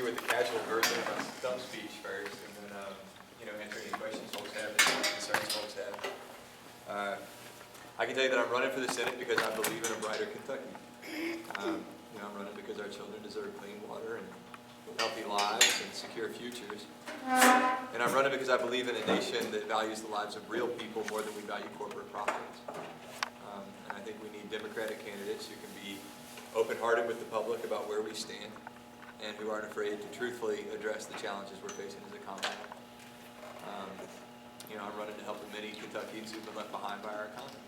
you with the casual version of my stump speech first, and then answer any questions folks have, any concerns folks have. I can tell you that I'm running for the Senate because I believe in a brighter Kentucky. I'm running because our children deserve clean water and healthy lives and secure futures. And I'm running because I believe in a nation that values the lives of real people more than we value corporate profits. And I think we need Democratic candidates who can be open-hearted with the public about where we stand and who aren't afraid to truthfully address the challenges we're facing as a Commonwealth. I'm running to help the many Kentuckians who've been left behind by our economy.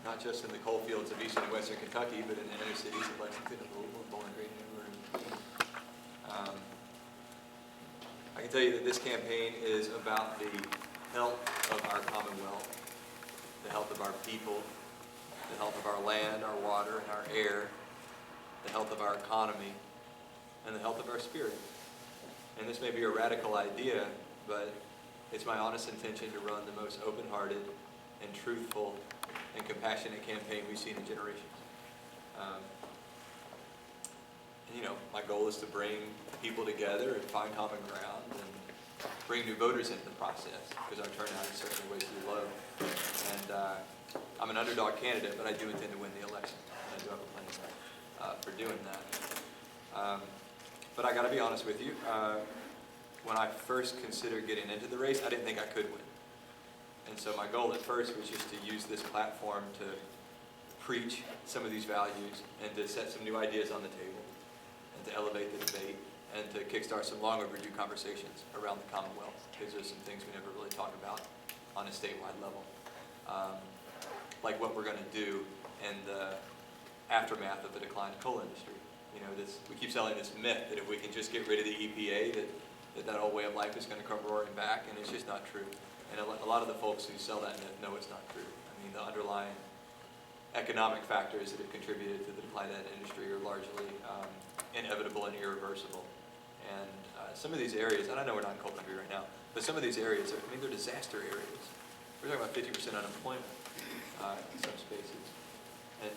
Not just in the coal fields of eastern and western Kentucky, but in the inner cities of Lexington and Louisville and Bowling Green and everywhere in between. I can tell you that this campaign is about the health of our Commonwealth, the health of our people, the health of our land, our water, and our air, the health of our economy, and the health of our spirit. And this may be a radical idea, but it's my honest intention to run the most open-hearted and truthful and compassionate campaign we've seen in generations. My goal is to bring people together and find common ground and bring new voters into the process, because our turnout is certainly way too low. And I'm an underdog candidate, but I do intend to win the election. And I do have a plan for doing that. But I got to be honest with you. When I first considered getting into the race, I didn't think I could win. And so my goal at first was just to use this platform to preach some of these values and to set some new ideas on the table and to elevate the debate and to kickstart some long overdue conversations around the Commonwealth, because there's some things we never really talk about on a statewide level. Like what we're going to do in the aftermath of the decline of the coal industry. We keep selling this myth that if we can just get rid of the EPA, that old way of life is going to come roaring back, and it's just not true. And a lot of the folks who sell that myth know it's not true. I mean, the underlying economic factors that have contributed to the decline of that industry are largely inevitable and irreversible. And some of these areas, and I know we're not in coal country right now, but some of these areas, they're disaster areas. We're talking about 50% unemployment in some spaces. And,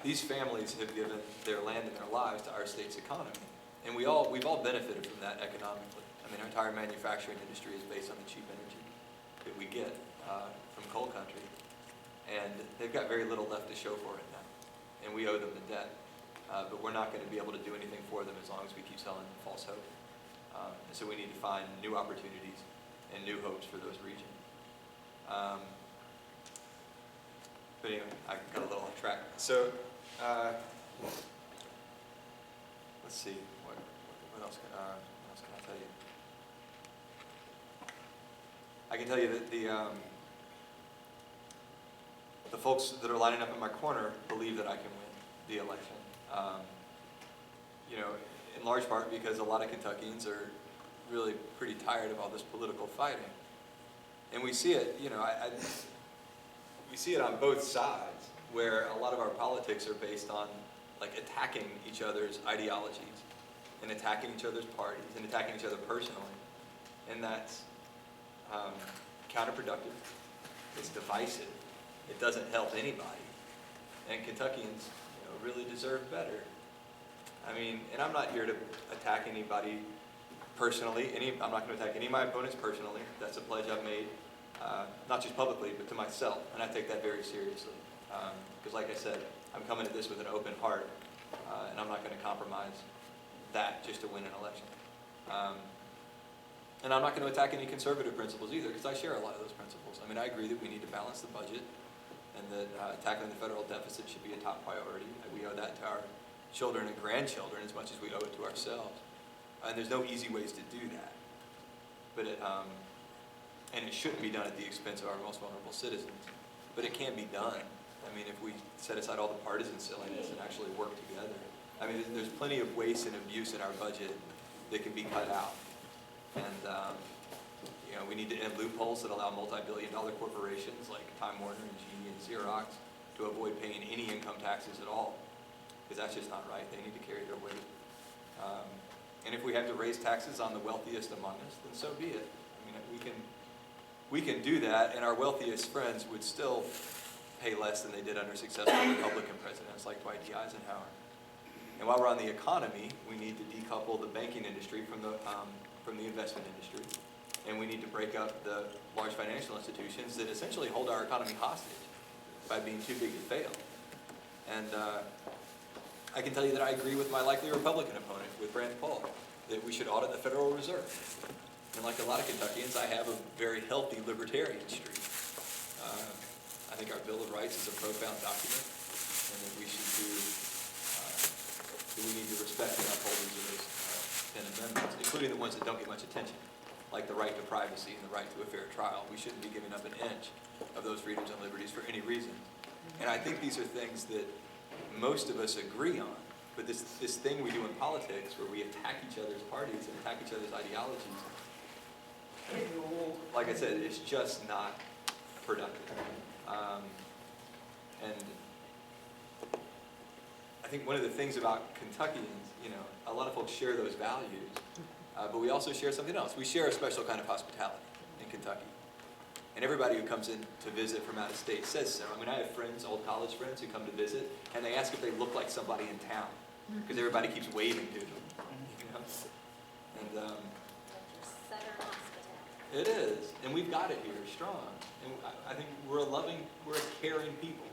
these families have given their land and their lives to our state's economy. And we've all benefited from that economically. I mean, our entire manufacturing industry is based on the cheap energy that we get from coal country. And they've got very little left to show for it now. And we owe them the debt. But we're not going to be able to do anything for them as long as we keep selling false hope. And so we need to find new opportunities and new hopes for those regions. But anyway, I got a little off track. So, let's see. What else can I tell you? I can tell you that the folks that are lining up in my corner believe that I can win the election. In large part because a lot of Kentuckians are really pretty tired of all this political fighting. And we see it, we see it on both sides, where a lot of our politics are based on attacking each other's ideologies and attacking each other's parties and attacking each other personally. And that's counterproductive. It's divisive. It doesn't help anybody. And Kentuckians really deserve better. I mean, and I'm not here to attack anybody personally. I'm not going to attack any of my opponents personally. That's a pledge I've made, not just publicly, but to myself. And I take that very seriously. Because like I said, I'm coming at this with an open heart, and I'm not going to compromise that just to win an election. And I'm not going to attack any conservative principles either, because I share a lot of those principles. I mean, I agree that we need to balance the budget, and that tackling the federal deficit should be a top priority. We owe that to our children and grandchildren as much as we owe it to ourselves. And there's no easy ways to do that. But and it shouldn't be done at the expense of our most vulnerable citizens. But it can be done. I mean, if we set aside all the partisan silliness and actually work together. I mean, there's plenty of waste and abuse in our budget that can be cut out. And we need to end loopholes that allow multi-billion-dollar corporations like Time Warner and GE and Xerox to avoid paying any income taxes at all, because that's just not right. They need to carry their weight. And if we have to raise taxes on the wealthiest among us, then so be it. I mean, we can do that, and our wealthiest friends would still pay less than they did under successful Republican presidents like Dwight D. Eisenhower. And while we're on the economy, we need to decouple the banking industry from the investment industry. And we need to break up the large financial institutions that essentially hold our economy hostage by being too big to fail. And I can tell you that I agree with my likely Republican opponent, with Rand Paul, that we should audit the Federal Reserve. And like a lot of Kentuckians, I have a very healthy libertarian streak. I think our Bill of Rights is a profound document, and that we should we need to respect the upholders of those 10 amendments, including the ones that don't get much attention, like the right to privacy and the right to a fair trial. We shouldn't be giving up an inch of those freedoms and liberties for any reason. And I think these are things that most of us agree on. But this thing we do in politics where we attack each other's parties and attack each other's ideologies, like I said, it's just not productive. And I think one of the things about Kentuckians, a lot of folks share those values, but we also share something else. We share a special kind of hospitality in Kentucky. And everybody who comes in to visit from out of state says so. I mean, I have friends, old college friends, who come to visit, and they ask if they look like somebody in town, because everybody keeps waving to them. And Southern hospitality. it is, and we've got it here strong. And I think we're a caring people.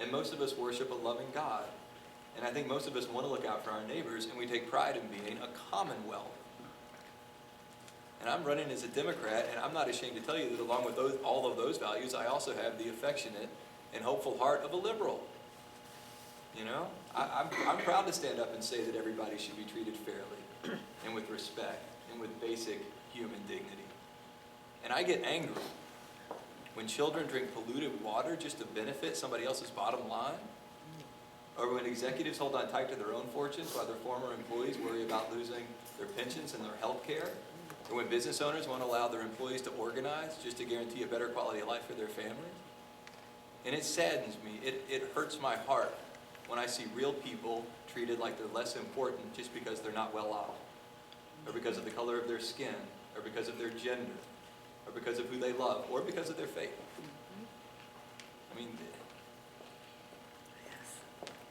And most of us worship a loving God. And I think most of us want to look out for our neighbors, and we take pride in being a commonwealth. And I'm running as a Democrat, and I'm not ashamed to tell you that along with all of those values, I also have the affectionate and hopeful heart of a liberal. I'm proud to stand up and say that everybody should be treated fairly and with respect and with basic human dignity. And I get angry when children drink polluted water just to benefit somebody else's bottom line, or when executives hold on tight to their own fortunes while their former employees worry about losing their pensions and their health care, or when business owners won't allow their employees to organize just to guarantee a better quality of life for their families. And it saddens me, it hurts my heart when I see real people treated like they're less important just because they're not well off, or because of the color of their skin, or because of their gender, or because of who they love, or because of their faith. I mean,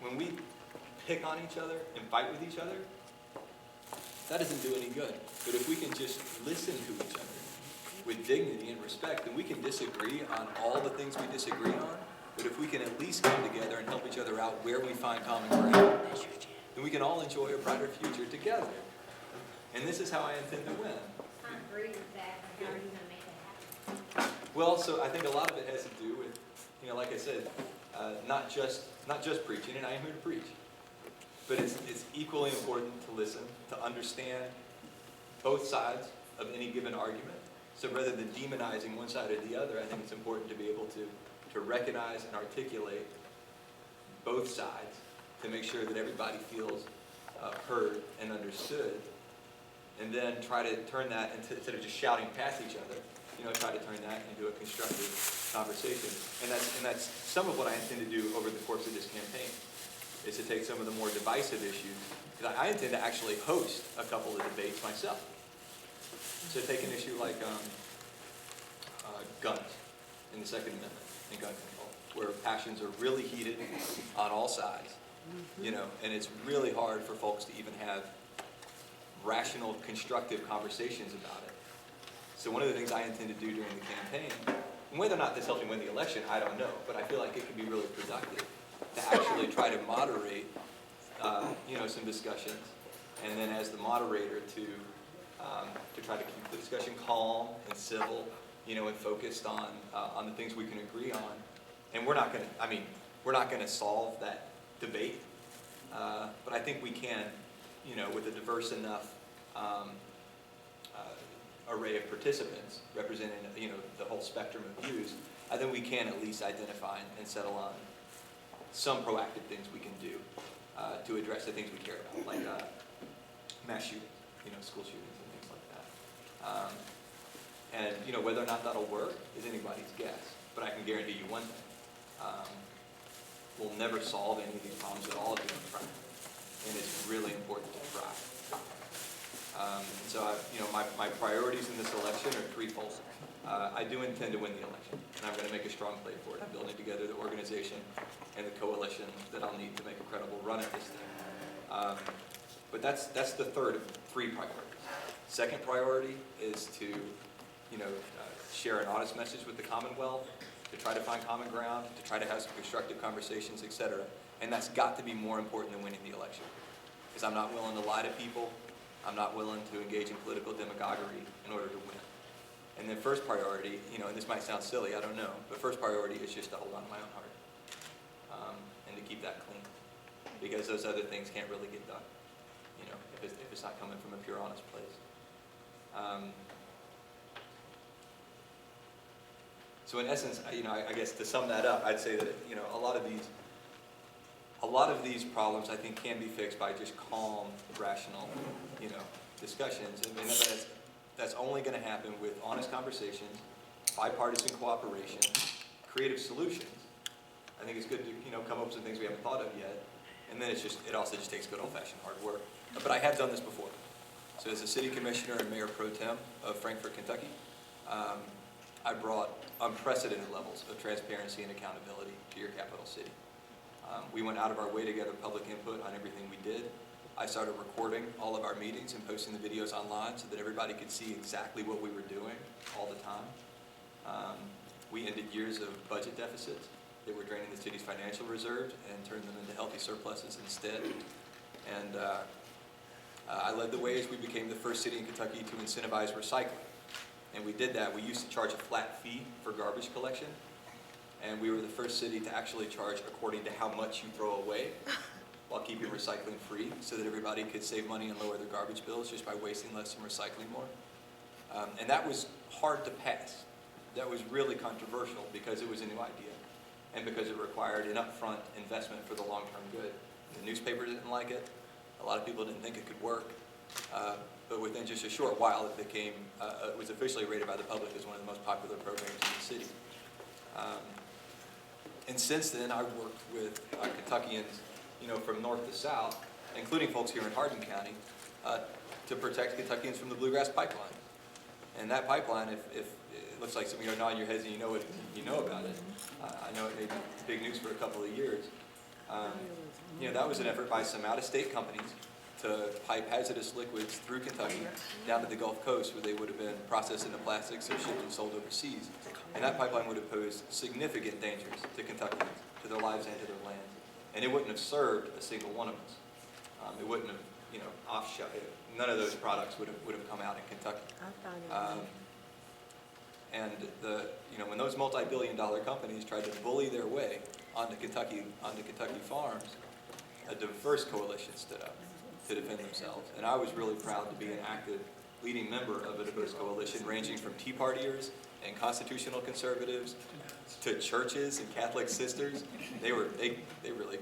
when we pick on each other and fight with each other, that doesn't do any good. But if we can just listen to each other with dignity and respect, then we can disagree on all the things we disagree on. But if we can at least come together and help each other out where we find common ground, then we can all enjoy a brighter future together. And this is how I intend to win. I agree with that, but how are you going to make that happen? Well, so I think a lot of it has to do with, like I said, not just preaching, and I am here to preach. But it's equally important to listen, to understand both sides of any given argument. So rather than demonizing one side or the other, I think it's important to be able to recognize and articulate both sides to make sure that everybody feels heard and understood. And then try to turn that, instead of just shouting past each other, try to turn that into a constructive conversation. And that's some of what I intend to do over the course of this campaign, is to take some of the more divisive issues, because I intend to actually host a couple of debates myself. So take an issue like guns in the Second Amendment and gun control, where passions are really heated on all sides, and it's really hard for folks to even have rational, constructive conversations about it. So one of the things I intend to do during the campaign, and whether or not this helps me win the election, I don't know, but I feel like it can be really productive to actually try to moderate, some discussions, and then as the moderator to try to keep the discussion calm and civil, and focused on the things we can agree on. And we're not going to solve that debate, but I think we can, with a diverse enough array of participants representing, the whole spectrum of views, I think we can at least identify and settle on some proactive things we can do to address the things we care about, like mass shootings, school shootings and things like that. And whether or not that'll work is anybody's guess, but I can guarantee you one thing: we'll never solve any of these problems at all if we don't try, and it's really important to try. So my priorities in this election are threefold. I do intend to win the election. and I'm going to make a strong play for it. I'm building together the organization and the coalition that I'll need to make a credible run at this thing. But that's the third of 3 priorities. Second priority is to, share an honest message with the Commonwealth, to try to find common ground, to try to have some constructive conversations, etc. And that's got to be more important than winning the election. Because I'm not willing to lie to people. I'm not willing to engage in political demagoguery in order to win. And then first priority, and this might sound silly, I don't know, but first priority is just to hold on to my own heart and to keep that clean. Because those other things can't really get done, if it's not coming from a pure, honest place. So in essence, I guess to sum that up, I'd say that a lot of these problems I think can be fixed by just calm, rational, discussions. And that's only going to happen with honest conversations, bipartisan cooperation, creative solutions. I think it's good to come up with some things we haven't thought of yet. And then it also just takes good old-fashioned hard work. But I have done this before. So as a city commissioner and mayor pro tem of Frankfort, Kentucky, I brought unprecedented levels of transparency and accountability to your capital city. We went out of our way to gather public input on everything we did. I started recording all of our meetings and posting the videos online so that everybody could see exactly what we were doing all the time. We ended years of budget deficits that were draining the city's financial reserves and turned them into healthy surpluses instead. And I led the way as we became the first city in Kentucky to incentivize recycling. And we did that. We used to charge a flat fee for garbage collection. And we were the first city to actually charge according to how much you throw away while keeping recycling free so that everybody could save money and lower their garbage bills just by wasting less and recycling more. And that was hard to pass. That was really controversial because it was a new idea and because it required an upfront investment for the long-term good. The newspaper didn't like it. A lot of people didn't think it could work. But within just a short while, it was officially rated by the public as one of the most popular programs in the city. And since then, I've worked with Kentuckians, from north to south, including folks here in Hardin County, to protect Kentuckians from the Bluegrass Pipeline. And that pipeline, if it looks like some of you are nodding your heads and you know about it. I know it made big news for a couple of years. That was an effort by some out-of-state companies to pipe hazardous liquids through Kentucky down to the Gulf Coast where they would have been processed into plastics or shipped and sold overseas. And that pipeline would have posed significant dangers to Kentuckians, to their lives and to their lands. And it wouldn't have served a single one of us. It wouldn't have, offshot. None of those products would have come out in Kentucky. And when those multi-billion-dollar companies tried to bully their way onto Kentucky farms, a diverse coalition stood up to defend themselves. And I was really proud to be an active leading member of a diverse coalition ranging from Tea Partiers and constitutional conservatives to churches and Catholic sisters. They really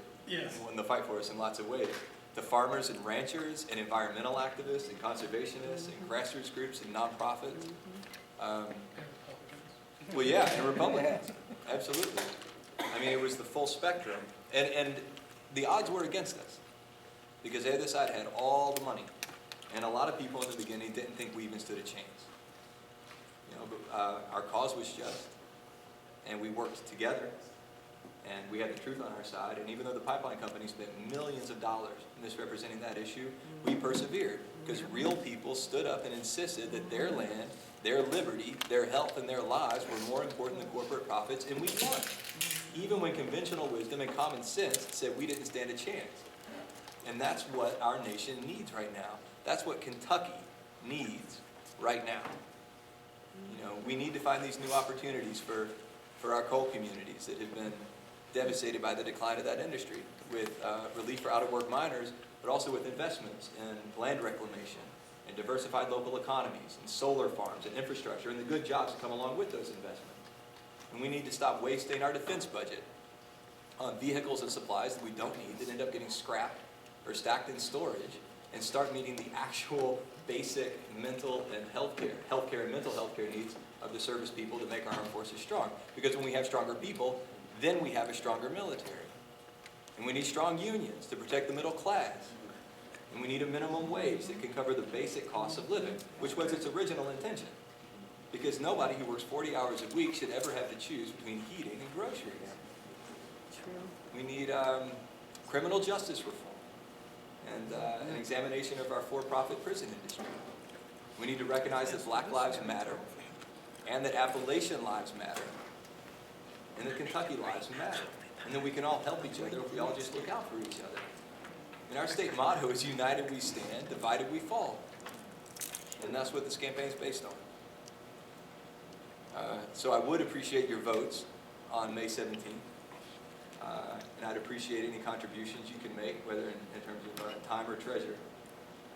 won the fight for us in lots of ways. To farmers and ranchers and environmental activists and conservationists and grassroots groups and nonprofits. And Republicans, absolutely. I mean, it was the full spectrum. And the odds were against us because the other side had all the money. And a lot of people in the beginning didn't think we even stood a chance. But our cause was just, and we worked together, and we had the truth on our side. And even though the pipeline company spent millions of dollars misrepresenting that issue, we persevered because real people stood up and insisted that their land, their liberty, their health, and their lives were more important than corporate profits, and we won. Even when conventional wisdom and common sense said we didn't stand a chance. And that's what our nation needs right now. That's what Kentucky needs right now. We need to find these new opportunities for our coal communities that have been devastated by the decline of that industry, with relief for out-of-work miners, but also with investments in land reclamation and diversified local economies and solar farms and infrastructure and the good jobs that come along with those investments. And we need to stop wasting our defense budget on vehicles and supplies that we don't need that end up getting scrapped or stacked in storage and start meeting the actual basic mental and healthcare and mental health care needs of the service people to make our armed forces strong. Because when we have stronger people, then we have a stronger military. And we need strong unions to protect the middle class. And we need a minimum wage that can cover the basic costs of living, which was its original intention. because nobody who works 40 hours a week should ever have to choose between heating and groceries. True. We need criminal justice reform and an examination of our for-profit prison industry. We need to recognize that Black lives matter, and that Appalachian lives matter, and that Kentucky lives matter, and that we can all help each other if we all just look out for each other. And our state motto is united we stand, divided we fall. And that's what this campaign is based on. So I would appreciate your votes on May 17th. And I'd appreciate any contributions you can make, whether in terms of time or treasure.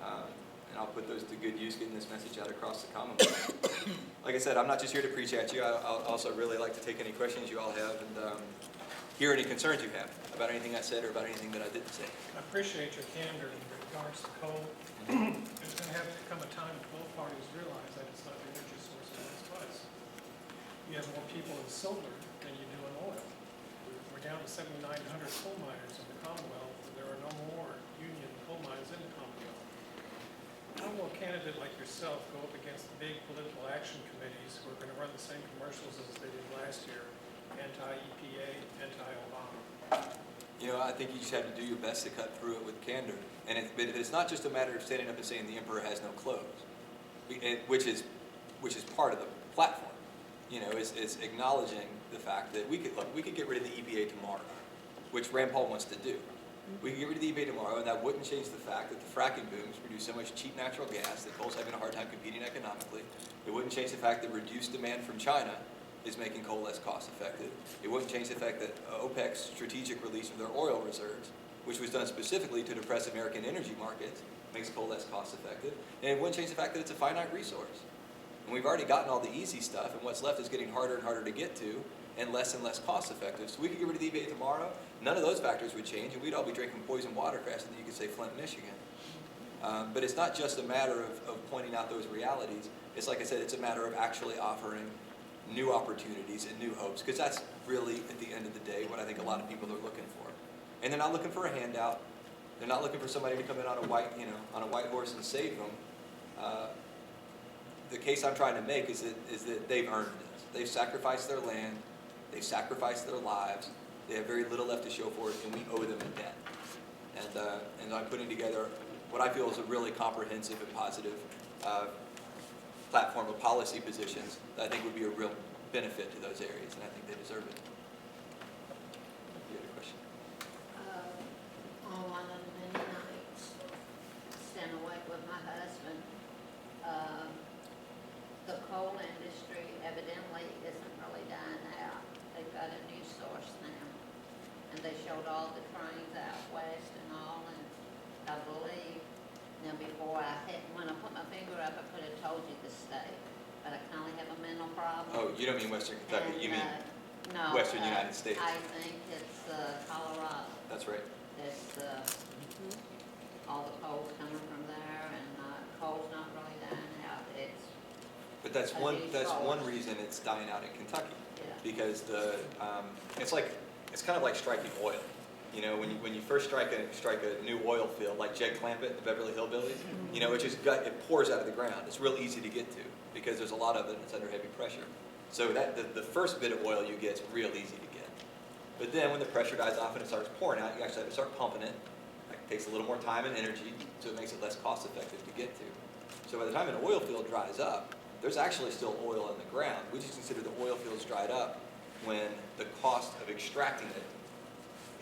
And I'll put those to good use getting this message out across the Commonwealth. Like I said, I'm not just here to preach at you. I'll also really like to take any questions you all have and hear any concerns you have about anything I said or about anything that I didn't say. I appreciate your candor in regards to coal. There's going to have to come a time when both parties realize that it's not the energy source that makes price. You have more people in silver than you do in oil. We're down to 7,900 coal miners in the Commonwealth, and there are no more union coal mines in the Commonwealth. How will a candidate like yourself go up against the big political action committees who are going to run the same commercials as they did last year, anti-EPA, anti-Obama? You know, I think you just have to do your best to cut through it with candor. And it's not just a matter of standing up and saying the emperor has no clothes, which is part of the platform. You know, is acknowledging the fact that we could get rid of the EPA tomorrow, which Rand Paul wants to do. We could get rid of the EPA tomorrow, and that wouldn't change the fact that the fracking booms produce so much cheap natural gas that coal's having a hard time competing economically. It wouldn't change the fact that reduced demand from China is making coal less cost effective. It wouldn't change the fact that OPEC's strategic release of their oil reserves, which was done specifically to depress American energy markets, makes coal less cost effective. And it wouldn't change the fact that it's a finite resource. And we've already gotten all the easy stuff, and what's left is getting harder and harder to get to and less cost effective. So we could get rid of the EPA tomorrow, none of those factors would change, and we'd all be drinking poison water faster than you could say Flint, Michigan. But it's not just a matter of pointing out those realities. It's like I said, it's a matter of actually offering new opportunities and new hopes, because that's really, at the end of the day, what I think a lot of people are looking for. And they're not looking for a handout. They're not looking for somebody to come in on a white horse and save them. The case I'm trying to make is that they've earned this. They've sacrificed their land. They've sacrificed their lives. They have very little left to show for it, and we owe them a debt. And I'm putting together what I feel is a really comprehensive and positive platform of policy positions that I think would be a real benefit to those areas, and I think they deserve it. You had a question? On one of the many nights, staying awake with my husband, the coal industry evidently isn't really dying out. They've got a new source now, and they showed all the trains out west and all, and I believe, now before when I put my finger up, I could have told you the state, but I kind of have a mental problem. Oh, you don't mean Western Kentucky, And, you mean no, Western United States. I think it's Colorado. That's right. It's all the coal's coming from there, and coal's not really dying out. It's But that's a one new source. reason it's dying out in Kentucky, Yeah. because it's kind of like striking oil. You know, when you first strike a new oil field, like Jed Clampett, the Beverly Hillbillies, you know, it pours out of the ground. It's real easy to get to because there's a lot of it and it's under heavy pressure. So the first bit of oil you get is real easy to get. But then when the pressure dies off and it starts pouring out, you actually have to start pumping it. It takes a little more time and energy, so it makes it less cost effective to get to. So by the time an oil field dries up, there's actually still oil in the ground. We just consider the oil fields dried up when the cost of extracting it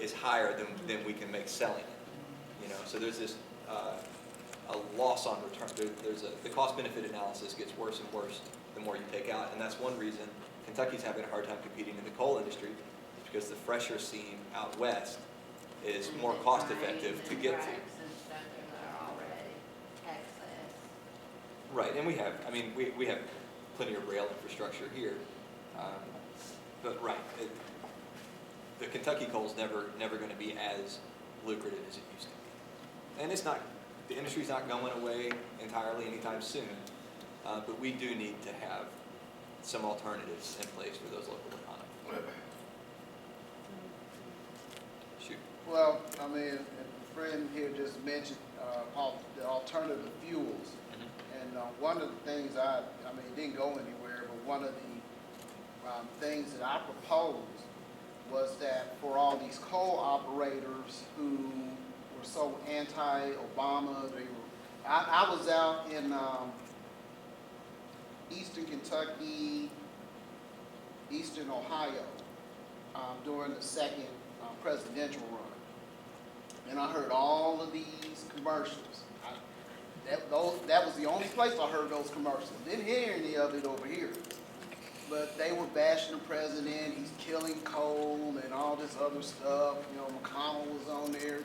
is higher than we can make selling it. You know, so there's this a loss on return. The cost-benefit analysis gets worse and worse the more you take out, and that's one reason Kentucky's having a hard time competing in the coal industry, because the fresher seam out west is more cost-effective to get to. Tracks and stuff that are already access. Right, and we have plenty of rail infrastructure here, but right, the Kentucky coal's never going to be as lucrative as it used to be, and the industry's not going away entirely anytime soon, but we do need to have some alternatives in place for those local economies. Shoot. Well, a friend here just mentioned the alternative fuels. And one of the things I mean, it didn't go anywhere, but one of the things that I proposed was that for all these coal operators who were so anti-Obama, I was out in eastern Kentucky, eastern Ohio during the second presidential run. And I heard all of these commercials. That was the only place I heard those commercials. Didn't hear any of it over here. But they were bashing the president. He's killing coal and all this other stuff. You know, McConnell was on there,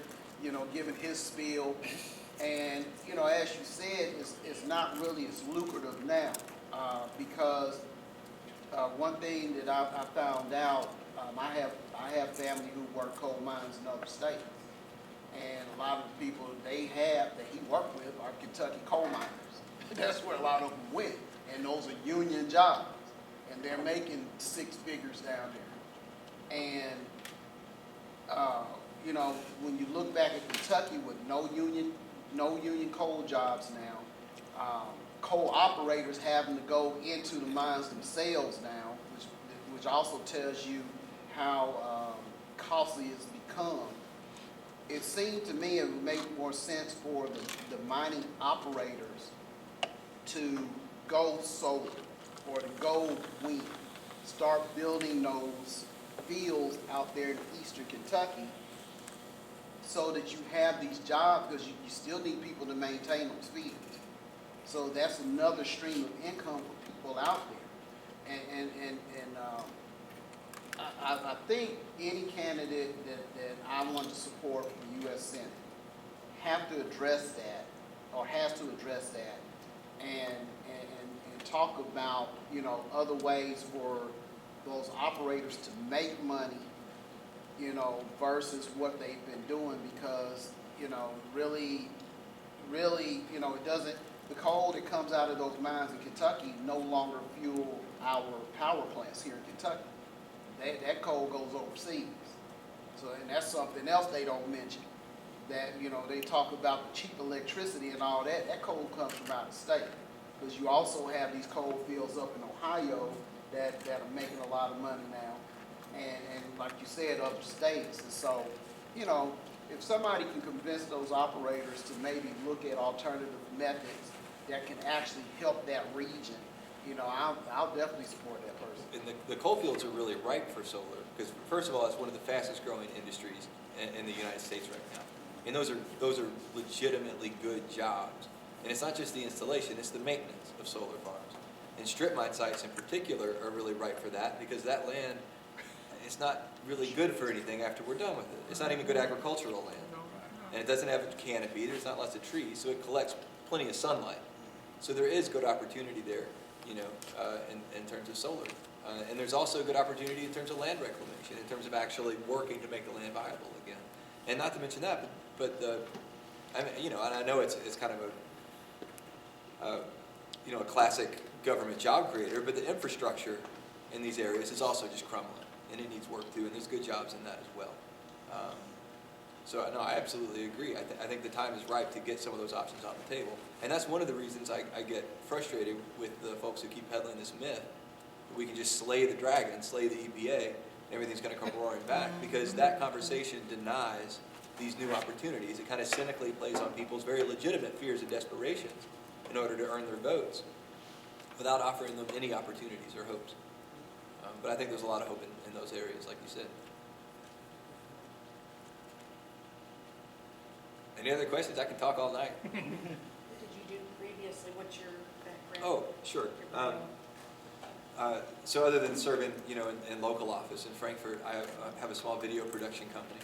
you know, giving his spiel. And, you know, as you said, it's not really as lucrative now because one thing that I found out, I have family who work coal mines in other states. And a lot of the people that he worked with are Kentucky coal miners. That's where a lot of them went. And those are union jobs. And they're making six figures down there. And, you know, when you look back at Kentucky with no union coal jobs now, coal operators having to go into the mines themselves now, which also tells you how costly it's become. It seemed to me it would make more sense for the mining operators to go solar or to go wind, start building those fields out there in eastern Kentucky so that you have these jobs, because you still need people to maintain those fields. So that's another stream of income for people out there. And I think any candidate that I want to support for U.S. Senate have to address that, or has to address that, and talk about, you know, other ways for those operators to make money, you know, versus what they've been doing, because, you know, really, you know, it doesn't, the coal that comes out of those mines in Kentucky no longer fuel our power plants here in Kentucky. That coal goes overseas. So, and that's something else they don't mention. That, you know, they talk about the cheap electricity and all that. That coal comes from out of state. Because you also have these coal fields up in Ohio that are making a lot of money now. And like you said, other states. And so, you know, if somebody can convince those operators to maybe look at alternative methods that can actually help that region, you know, I'll definitely support that person. And the coal fields are really ripe for solar, because first of all, it's one of the fastest growing industries in the United States right now. And those are legitimately good jobs. And it's not just the installation, it's the maintenance of solar farms. And strip mine sites in particular are really ripe for that, because that land, it's not really good for anything after we're done with it. It's not even good agricultural land. And it doesn't have a canopy, there's not lots of trees, so it collects plenty of sunlight. So there is good opportunity there, you know, in terms of solar. And there's also good opportunity in terms of land reclamation, in terms of actually working to make the land viable again. And not to mention that, but I mean, you know, and I know it's kind of you know, a classic government job creator, but the infrastructure in these areas is also just crumbling, and it needs work too, and there's good jobs in that as well. So no, I absolutely agree. I think the time is ripe to get some of those options on the table. And that's one of the reasons I get frustrated with the folks who keep peddling this myth that we can just slay the dragon, slay the EPA, and everything's going to come roaring back, because that conversation denies these new opportunities. It kind of cynically plays on people's very legitimate fears and desperations in order to earn their votes without offering them any opportunities or hopes. But I think there's a lot of hope in those areas, like you said. Any other questions? I can talk all night. What did you do previously? What's your background? Oh, sure. So other than serving, you know, in local office in Frankfort, I have a small video production company.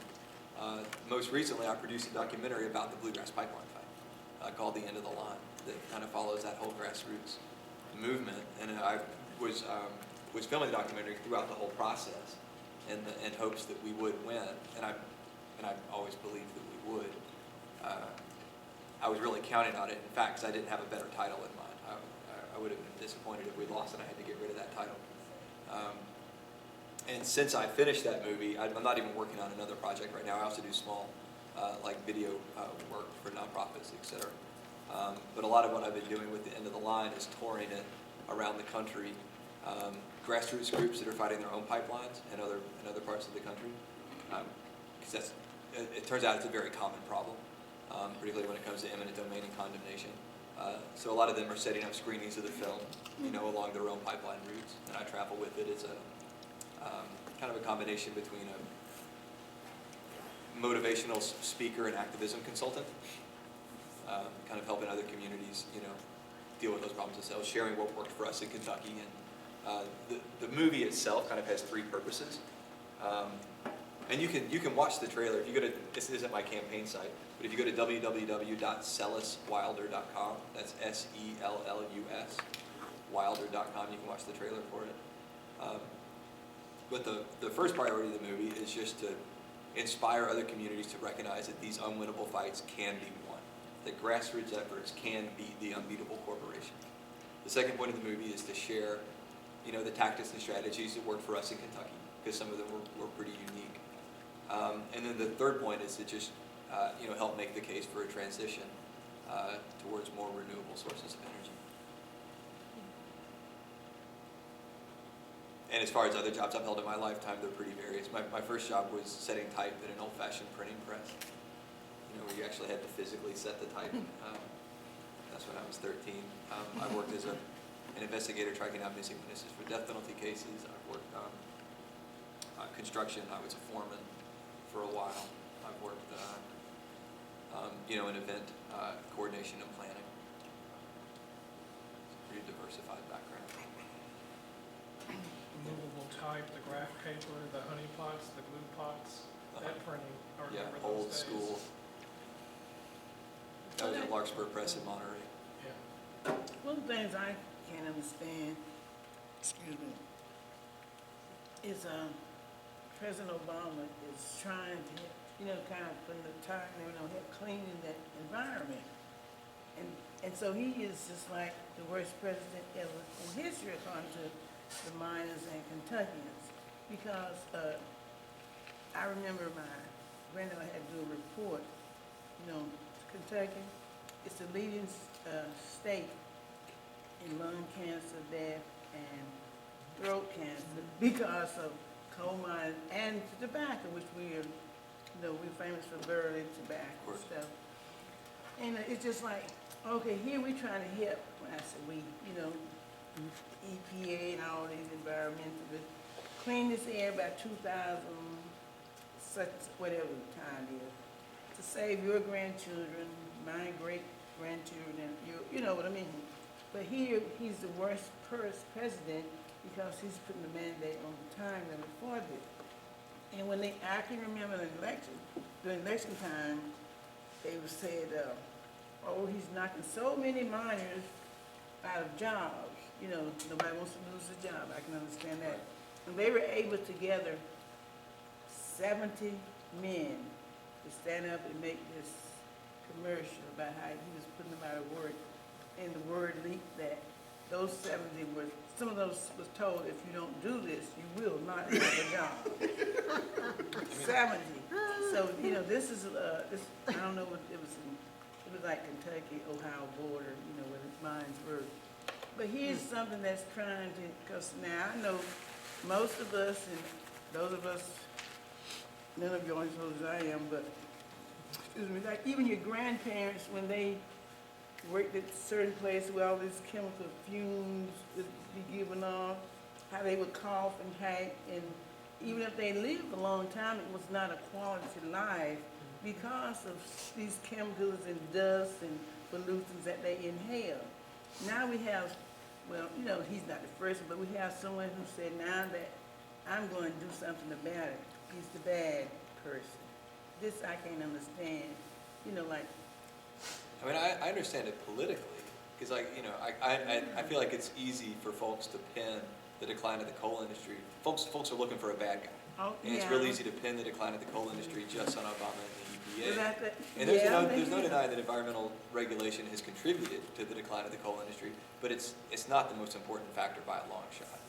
Most recently, I produced a documentary about the Bluegrass Pipeline fight called The End of the Line, that kind of follows that whole grassroots movement. And I was filming the documentary throughout the whole process in hopes that we would win. And I always believed that we would. I was really counting on it, in fact, because I didn't have a better title in mind. I would have been disappointed if we lost and I had to get rid of that title. And since I finished that movie, I'm not even working on another project right now. I also do small, like video work for nonprofits, etc. But a lot of what I've been doing with the end of the line is touring it around the country. Grassroots groups that are fighting their own pipelines in other parts of the country. Because it turns out it's a very common problem, particularly when it comes to eminent domain and condemnation. So a lot of them are setting up screenings of the film, along their own pipeline routes, and I travel with it as a kind of a combination between a motivational speaker and activism consultant, kind of helping other communities, deal with those problems themselves, sharing what worked for us in Kentucky. And the movie itself kind of has three purposes. And you can watch the trailer if you go to, this isn't my campaign site, but if you go to www.selluswilder.com, that's SELLUS, wilder.com, you can watch the trailer for it. But the first priority of the movie is just to inspire other communities to recognize that these unwinnable fights can be won, that grassroots efforts can beat the unbeatable corporation. The second point of the movie is to share, the tactics and strategies that worked for us in Kentucky, because some of them were pretty unique. And then the third point is to just, help make the case for a transition towards more renewable sources of energy. And as far as other jobs I've held in my lifetime, they're pretty various. My first job was setting type at an old-fashioned printing press, where you actually had to physically set the type. That's when I was 13. I worked as an investigator tracking down missing witnesses for death penalty cases. I've worked construction. I was a foreman for a while. I've worked, in event coordination and planning. It's a pretty diversified background. Movable type, the graph paper, the honey pots, the glue pots, that printing, I remember those Old days. school. That was at Larkspur Press in Monterey. Yeah. One of the things I can't understand, excuse me, is President Obama is trying to, kind of putting the time, help cleaning that environment. And so he is just like the worst president ever in history according to the miners and Kentuckians. Because I remember my granddaughter had to do a report, Kentucky, it's the leading state in lung cancer, death, and throat cancer because of coal mining and tobacco, which we're famous for burley, tobacco and stuff. And it's just like, okay, here we trying to help. When I said we, EPA and all these environmental, clean this air by 2000, such whatever the time is, to save your grandchildren, my great-grandchildren, you know what I mean. But here, he's the worst president because he's putting the mandate on the time limit for this. And when I can remember during election time, they were said, he's knocking so many miners out of jobs. Nobody wants to lose a job. I can understand that. And they were able to gather 70 men to stand up and make this commercial about how he was putting them out of work. And the word leaked that those 70 some of those was told, if you don't do this, you will not have a job. 70. So, this is, I don't know what it was like Kentucky, Ohio border, where the mines were. But here's something that's trying to, because now I know most of us, and those of us, none of you are as old as I am, but, excuse me, like even your grandparents, when they worked at certain places where all these chemical fumes would be given off, how they would cough and hack, and even if they lived a long time, it was not a quality life because of these chemicals and dust and pollutants that they inhale. Now we have, he's not the first, but we have someone who said now that I'm going to do something about it. He's the bad person. This I can't understand, I understand it politically, because I feel like it's easy for folks to pin the decline of the coal industry. Folks are looking for a bad guy. Oh, And it's real easy to pin the decline of the coal industry just on Obama and the EPA. And there's no denying that environmental regulation has contributed to the decline of the coal industry, but it's not the most important factor by a long shot.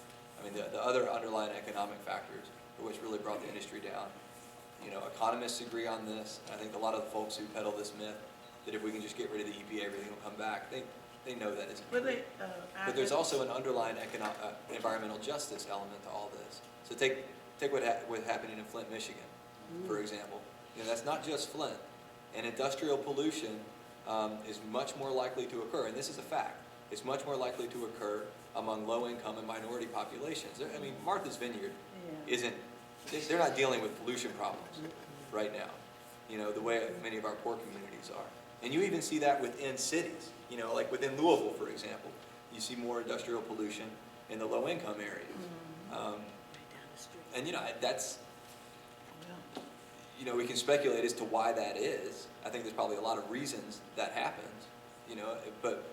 The other underlying economic factors are what's really brought the industry down. Economists agree on this. I think a lot of the folks who peddle this myth that if we can just get rid of the EPA, everything will come back. They know that isn't But true. But there's also an underlying environmental justice element to all this. So take what's happening in Flint, Michigan, for example. You know, that's not just Flint. And industrial pollution is much more likely to occur, and this is a fact. It's much more likely to occur among low-income and minority populations. I mean, Martha's Vineyard isn't, they're not dealing with pollution problems right now, you know, the way many of our poor communities are. And you even see that within cities, you know, like within Louisville, for example. You see more industrial pollution in the low-income areas. And, you know, that's, you know, we can speculate as to why that is. I think there's probably a lot of reasons that happens, you know, but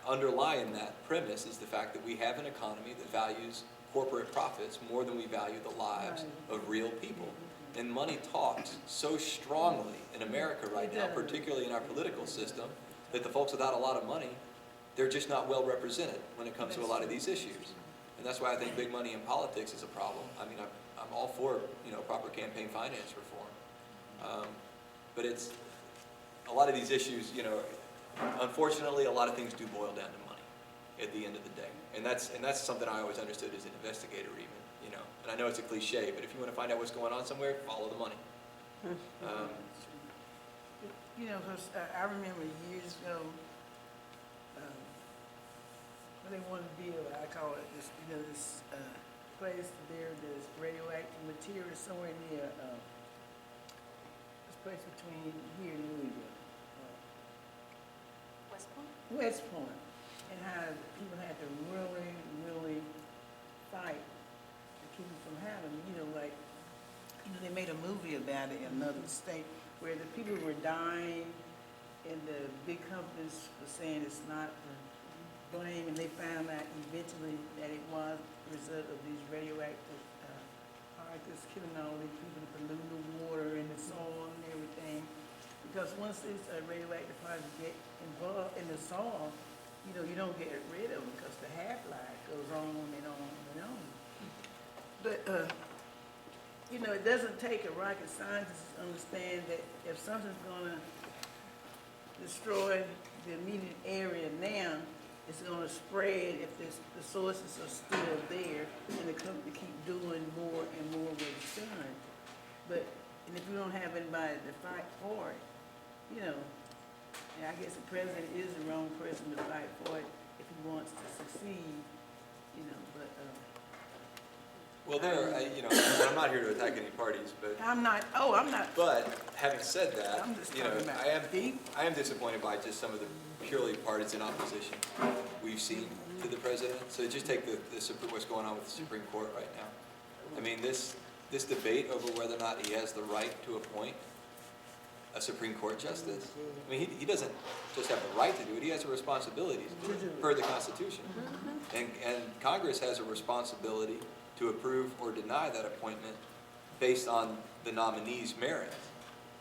underlying that premise is the fact that we have an economy that values corporate profits more than we value the lives of real people. And money talks so strongly in America right now, particularly in our political system, that the folks without a lot of money, they're just not well represented when it comes to a lot of these issues. And that's why I think big money in politics is a problem. I mean, I'm all for, you know, proper campaign finance reform. But it's, a lot of these issues, you know, unfortunately, a lot of things do boil down to money at the end of the day. And that's something I always understood as an investigator even, you know. And I know it's a cliche, but if you want to find out what's going on somewhere, follow the money. You know, 'cause I remember years ago, when they wanted to build, I call it this, you know, this place there, this radioactive material somewhere near this place between here and Louisville, West Point? West Point, and how people had to really, really fight to keep it from happening. You know, like, you know, they made a movie about it in another state where the people were dying, and the big companies were saying it's not the blame, and they found out eventually that it was the result of these radioactive particles killing all these people, polluting the water and the soil and everything. Because once these radioactive particles get involved in the soil, you know, you don't get rid of them because the half-life goes on and on and on. But, you know, it doesn't take a rocket scientist to understand that if something's gonna destroy the immediate area now, it's gonna spread if the sources are still there and the company keep doing more and more what it's done. But, and if you don't have anybody to fight for it, you know, and I guess the president is the wrong person to fight for it if he wants to succeed, you know, but, Well, you know, I'm not here to attack any parties, but I'm not, But having said that, I'm just you know, talking about I am disappointed by just some of the purely partisan opposition we've seen to the president. So just take what's going on with the Supreme Court right now. I mean, this debate over whether or not he has the right to appoint a Supreme Court justice. I mean, he doesn't just have the right to do it; he has a responsibility per the Constitution. And Congress has a responsibility to approve or deny that appointment based on the nominee's merits.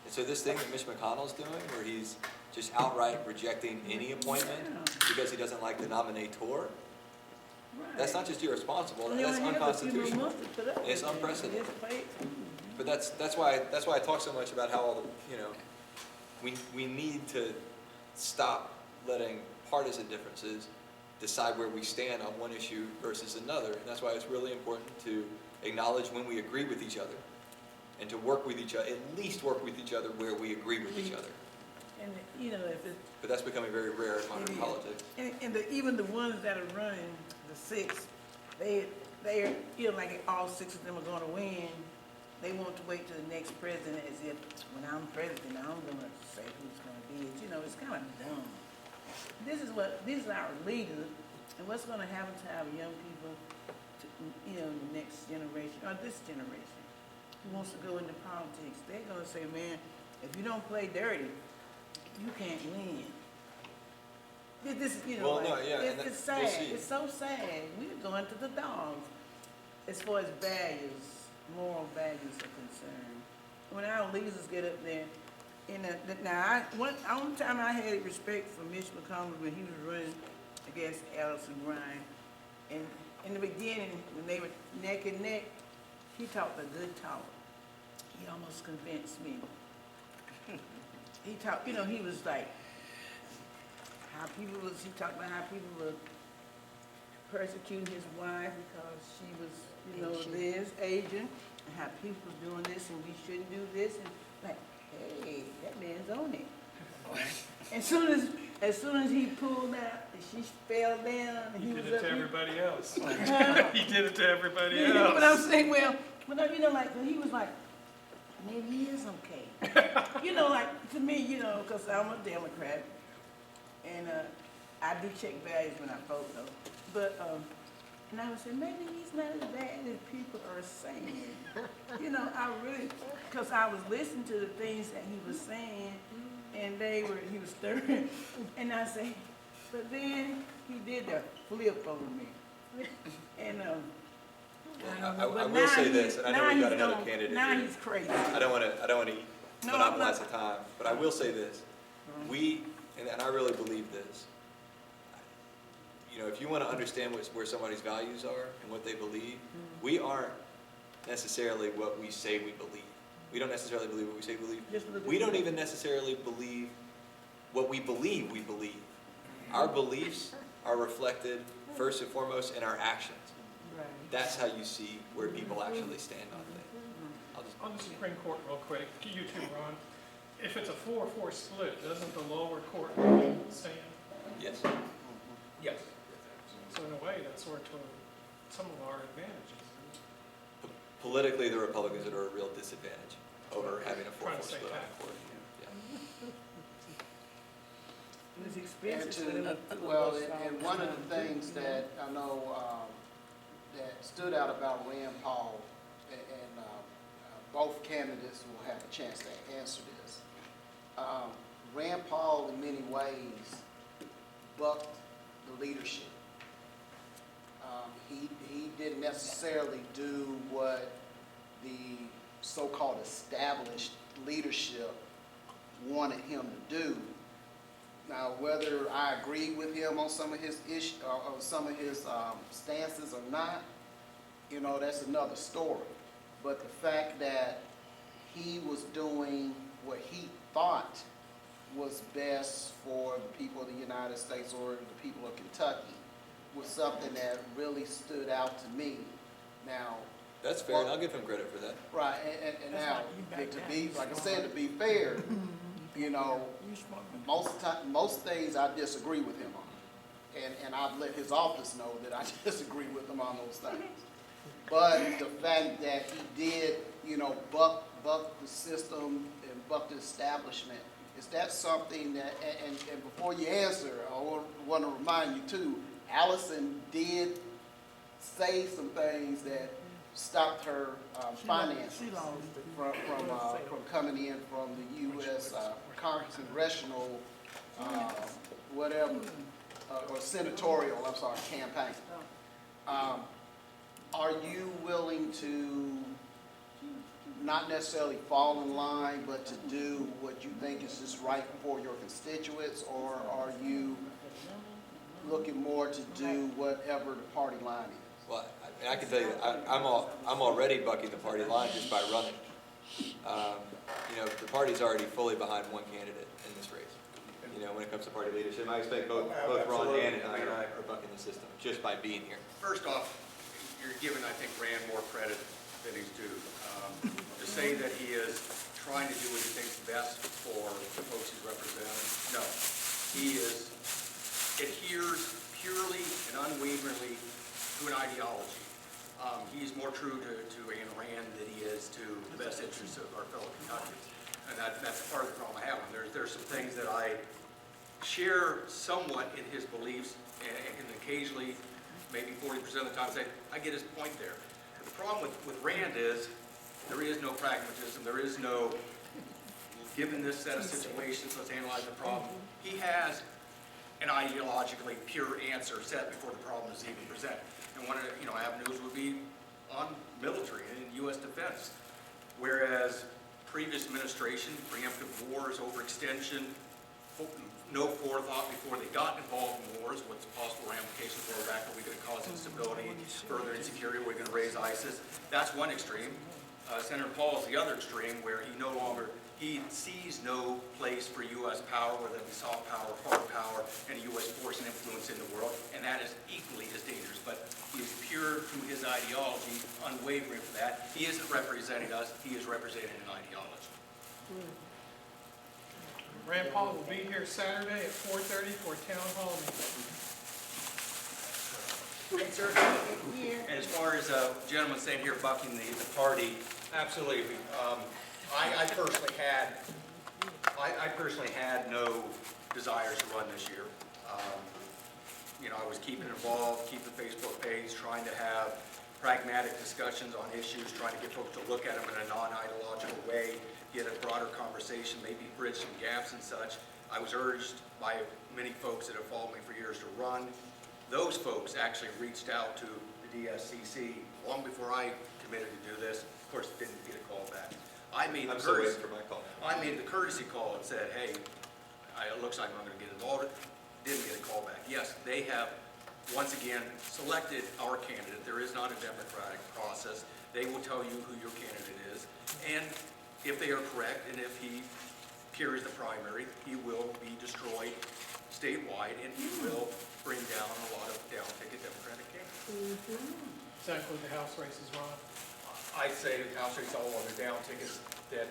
And so this thing that Mitch McConnell's doing, where he's just outright rejecting any appointment because he doesn't like the nominator, that's not just irresponsible, that's unconstitutional. It's unprecedented. But that's why I talk so much about how all the, you know, we need to stop letting partisan differences decide where we stand on one issue versus another. And that's why it's really important to acknowledge when we agree with each other and to work with each other, at least work with each other where we agree with each other. And, you know, if it. But that's becoming very rare in modern politics. And even the ones that are running, the six, they feel like all six of them are gonna win. They want to wait till the next president as if, when I'm president, I'm gonna say who's gonna be it. You know, it's kind of dumb. These are our leaders, and what's gonna happen to our young people, you know, the next generation, or this generation, who wants to go into politics? They're gonna say, man, if you don't play dirty, you can't win. This, you know, Well, no, yeah, and it's that- sad. we'll see. It's so sad. We're going to the dogs as far as values, moral values are concerned. When our leaders get up there, only time I had respect for Mitch McConnell when he was running against Allison Ryan, and in the beginning, when they were neck and neck, he talked a good talk. He almost convinced me. he talked, he was like, he talked about how people were persecuting his wife because she was, this agent, and how people was doing this and we shouldn't do this, and like, hey, that man's on it. As soon as he pulled out, she fell down, and He he did was it up to here. everybody else. Huh? He did it to everybody You know what I'm else. saying? Well, he was like, maybe he is okay. Like, to me, because I'm a Democrat, and I do check values when I vote, though. But, and I would say, maybe he's not as bad as people are saying. I really, because I was listening to the things that he was saying, and he was stirring, and I say, but then he did the flip over me. And, I but will now say he- this, and I know now we've got he's another gone- candidate Now here. he's crazy. I don't want to No, monopolize I'm the time, but I will say this. And I really believe this. If you want to understand where somebody's values are and what they believe, we aren't necessarily what we say we believe. We don't necessarily believe what we say we believe. Just look at We don't me. even necessarily believe what we believe we believe. Our beliefs are reflected first and foremost in our actions. Right. That's how you see where people actually stand on things. I'll just On the Supreme Court, real quick, you too, Ron, if it's a 4-4 split, doesn't the lower court stand? Yes. Yes. So in a way, that's sort of some of our advantages. Politically, the Republicans are at a real disadvantage over having a 4-4 Trying to stay split on tactful. the court. Yeah. It was And expensive for them to well, do and one of the things that I know that stood out about Rand Paul, and both candidates will have a chance to answer this. Rand Paul, in many ways, bucked the leadership. He didn't necessarily do what the so-called established leadership wanted him to do. Now, whether I agree with him on some of his stances or not, that's another story. But the fact that he was doing what he thought was best for the people of the United States or the people of Kentucky was something that really stood out to me. Now, That's fair, and I'll give him credit for that. right, and That's now, right, you back to down. be, like I said, to be fair, most things I disagree with him on. And I've let his office know that I disagree with him on those things. But the fact that he did, buck the system and buck the establishment, is that something that, and before you answer, I want to remind you too, Allison did say some things that stopped her finances She lost it. from coming in from the U.S. Congressional, or senatorial, campaign. Are you willing to not necessarily fall in line, but to do what you think is just right for your constituents, or are you looking more to do whatever the party line is? Well, I can tell you, I'm already bucking the party line just by running. The party's already fully behind one candidate in this race. When it comes to party leadership, I expect both Ron and I are bucking the system just by being here. First off, you're giving, I think, Rand more credit than he's due. To say that he is trying to do what he thinks best for the folks he's representing, no. He adheres purely and unwaveringly to an ideology. He's more true to Ayn Rand than he is to the best interests of our fellow Kentuckians. And that's part of the problem I have. There's some things that I share somewhat in his beliefs, and occasionally, maybe 40% of the time, say, I get his point there. But the problem with Rand is there is no pragmatism. There is no, given this set of situations, let's analyze the problem. He has an ideologically pure answer set before the problem is even presented. And one of the avenues would be on military and U.S. defense, whereas previous administration, preemptive wars, overextension, no forethought before they got involved in wars, what's the possible ramifications for Iraq, are we going to cause instability, further insecurity, are we going to raise ISIS? That's one extreme. Senator Paul is the other extreme, where he no longer He sees no place for U.S. power, whether it be soft power, hard power, and U.S. force and influence in the world, and that is equally as dangerous. But he is pure through his ideology, unwavering for that. He isn't representing us, he is representing an ideology. Rand Paul will be here Saturday at 4:30 for a town hall meeting. And as far as gentlemen saying here bucking the party, absolutely. I personally had no desires to run this year. You know, I was keeping involved, keeping the Facebook page, trying to have pragmatic discussions on issues, trying to get folks to look at them in a non-ideological way, get a broader conversation, maybe bridge some gaps and such. I was urged by many folks that have followed me for years to run. Those folks actually reached out to the DSCC long before I committed to do this. Of course, didn't get a call back. I made the I'm still courtesy. waiting for my call. I made the courtesy call and said, hey, it looks like I'm going to get involved. Didn't get a call back. Yes, they have, once again, selected our candidate. There is not a democratic process. They will tell you who your candidate is. And if they are correct, and if he carries the primary, he will be destroyed statewide, and he will bring down a lot of down-ticket Democratic candidates. Does that include the House races, Ron? I'd say the House race all on the down tickets, that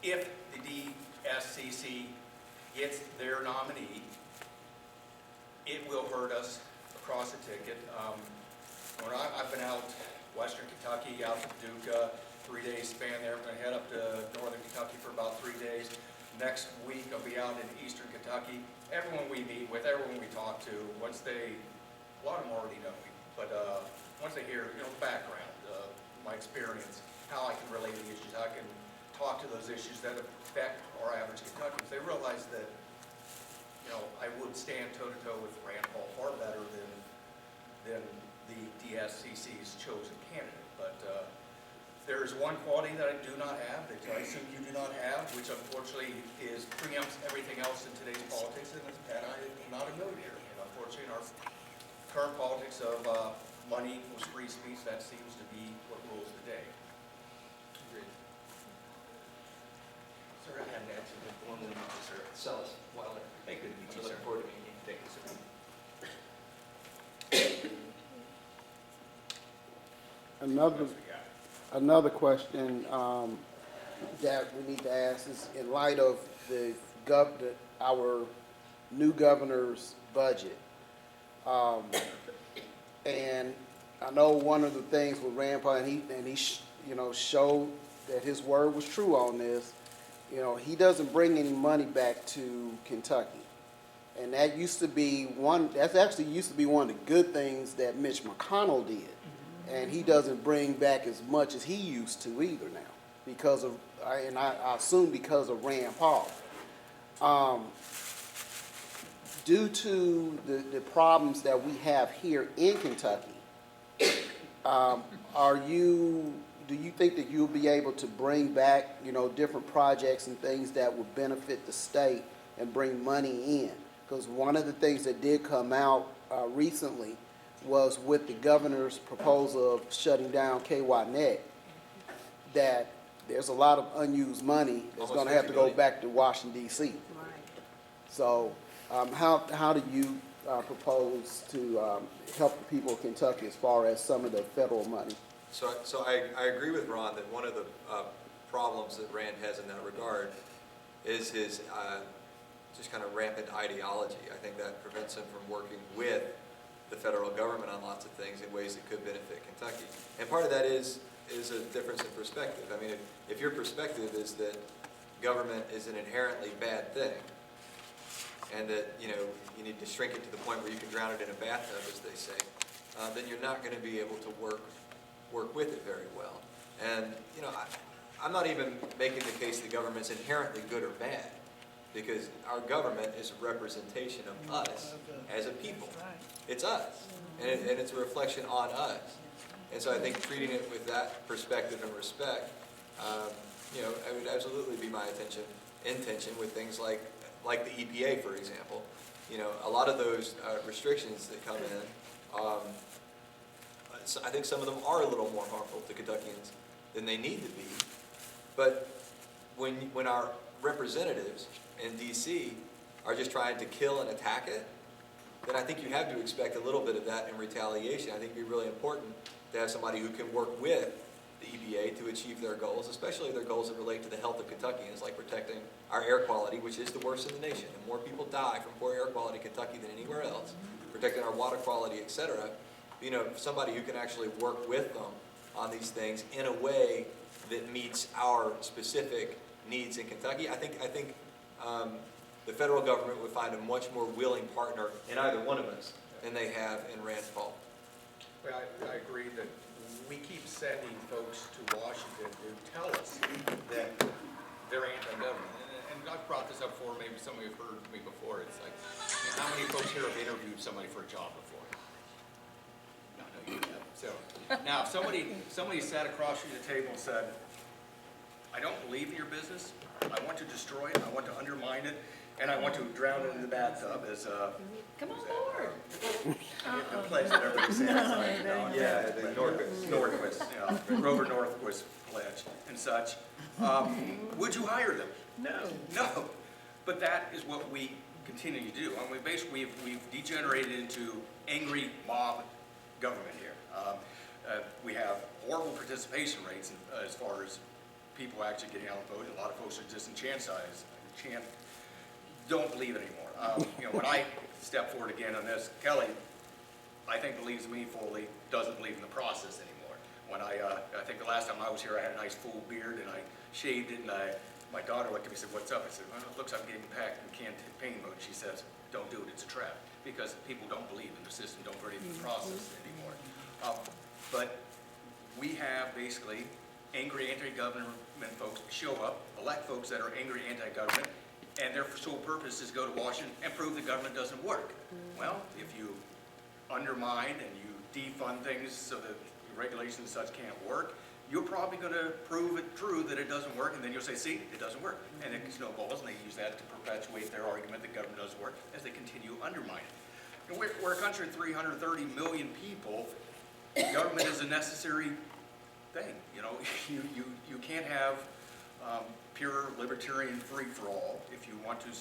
if the DSCC gets their nominee, it will hurt us across the ticket. When I've been out western Kentucky, out to Paducah, 3-day span there. I'm going to head up to northern Kentucky for about 3 days. Next week, I'll be out in eastern Kentucky. Everyone we meet with, everyone we talk to, once they, a lot of them already know me, but once they hear, you know, background, my experience, how I can relate to issues, how I can talk to those issues that affect our average Kentuckians, they realize that, you know, I would stand toe-to-toe with Rand Paul far better than the DSCC's chosen candidate. But there is one quality that I do not have, that I assume you do not have, which unfortunately preempts everything else in today's politics, and it's that I am not a millionaire. And unfortunately, in our current politics of money equals free speech, that seems to be what rules the day. Agreed. Sir, I hadn't answered the one minute, sir. Sellus, Wilder. Hey, good to meet I'm you, sir. looking forward to meeting you. Thank you, sir. Another question that we need to ask is, in light of our new governor's budget, and I know one of the things with Rand Paul, and he showed that his word was true on this. You know, he doesn't bring any money back to Kentucky, and that used to be one. That's actually used to be one of the good things that Mitch McConnell did. And he doesn't bring back as much as he used to either now, because of, and I assume because of Rand Paul. Due to the problems that we have here in Kentucky, do you think that you'll be able to bring back, you know, different projects and things that would benefit the state and bring money in? Because one of the things that did come out recently was with the governor's proposal of shutting down KYNet, that there's a lot of unused money that's going to have to go back to Washington, D.C. Right. So how do you propose to help the people of Kentucky as far as some of the federal money? So I agree with Ron that one of the problems that Rand has in that regard is his just kind of rampant ideology. I think that prevents him from working with the federal government on lots of things in ways that could benefit Kentucky. And part of that is a difference in perspective. I mean, if your perspective is that government is an inherently bad thing, and that, you know, you need to shrink it to the point where you can drown it in a bathtub, as they say, then you're not going to be able to work with it very well. And, you know, I'm not even making the case that government's inherently good or bad, because our government is a representation of us as a people. It's us, and it's a reflection on us. And so I think treating it with that perspective and respect, you know, it would absolutely be my intention with things like the EPA, for example. You know, a lot of those restrictions that come in, I think some of them are a little more harmful to Kentuckians than they need to be. But when our representatives in DC are just trying to kill and attack it, then I think you have to expect a little bit of that in retaliation. I think it'd be really important to have somebody who can work with the EPA to achieve their goals, especially their goals that relate to the health of Kentuckians, like protecting our air quality, which is the worst in the nation. And more people die from poor air quality in Kentucky than anywhere else, protecting our water quality, et cetera. You know, somebody who can actually work with them on these things in a way that meets our specific needs in Kentucky. I think the federal government would find a much more willing partner in either one of us than they have in Rand Paul. Well, I agree that we keep sending folks to Washington who tell us that they're anti-government. And I've brought this up before, maybe some of you have heard me before. It's like, how many folks here have interviewed somebody for a job before? No, you have. So, now, if somebody sat across from the table and said, I don't believe in your business, I want to destroy it, I want to undermine it, and I want to drown it in the bathtub as Come on board. the pledge that everybody says. Yeah, the Norquist, the Grover Norquist pledge and such. Would you hire them? No. No, but that is what we continue to do. I mean, basically, we've degenerated into angry mob government here. We have horrible participation rates as far as people actually getting out and voting. A lot of folks are disenchanted, don't believe it anymore. You know, when I step forward again on this, Kelly, I think believes me fully, doesn't believe in the process anymore. When I think the last time I was here, I had a nice full beard and I shaved it, and my daughter looked at me and said, "What's up?" I said, "Well, it looks like I'm getting packed in campaign mode." She says, "Don't do it, it's a trap," because people don't believe in the system, don't believe in the process anymore. But we have basically angry anti-government folks show up, elect folks that are angry anti-government, and their sole purpose is go to Washington and prove the government doesn't work. Well, if you undermine and you defund things so that regulations and such can't work, you're probably going to prove it true that it doesn't work, and then you'll say, see, it doesn't work. And it snowballs, and they use that to perpetuate their argument that government doesn't work as they continue undermining it. And we're a country of 330 million people. Government is a necessary thing. You know, you can't have pure libertarian free-for-all if you want to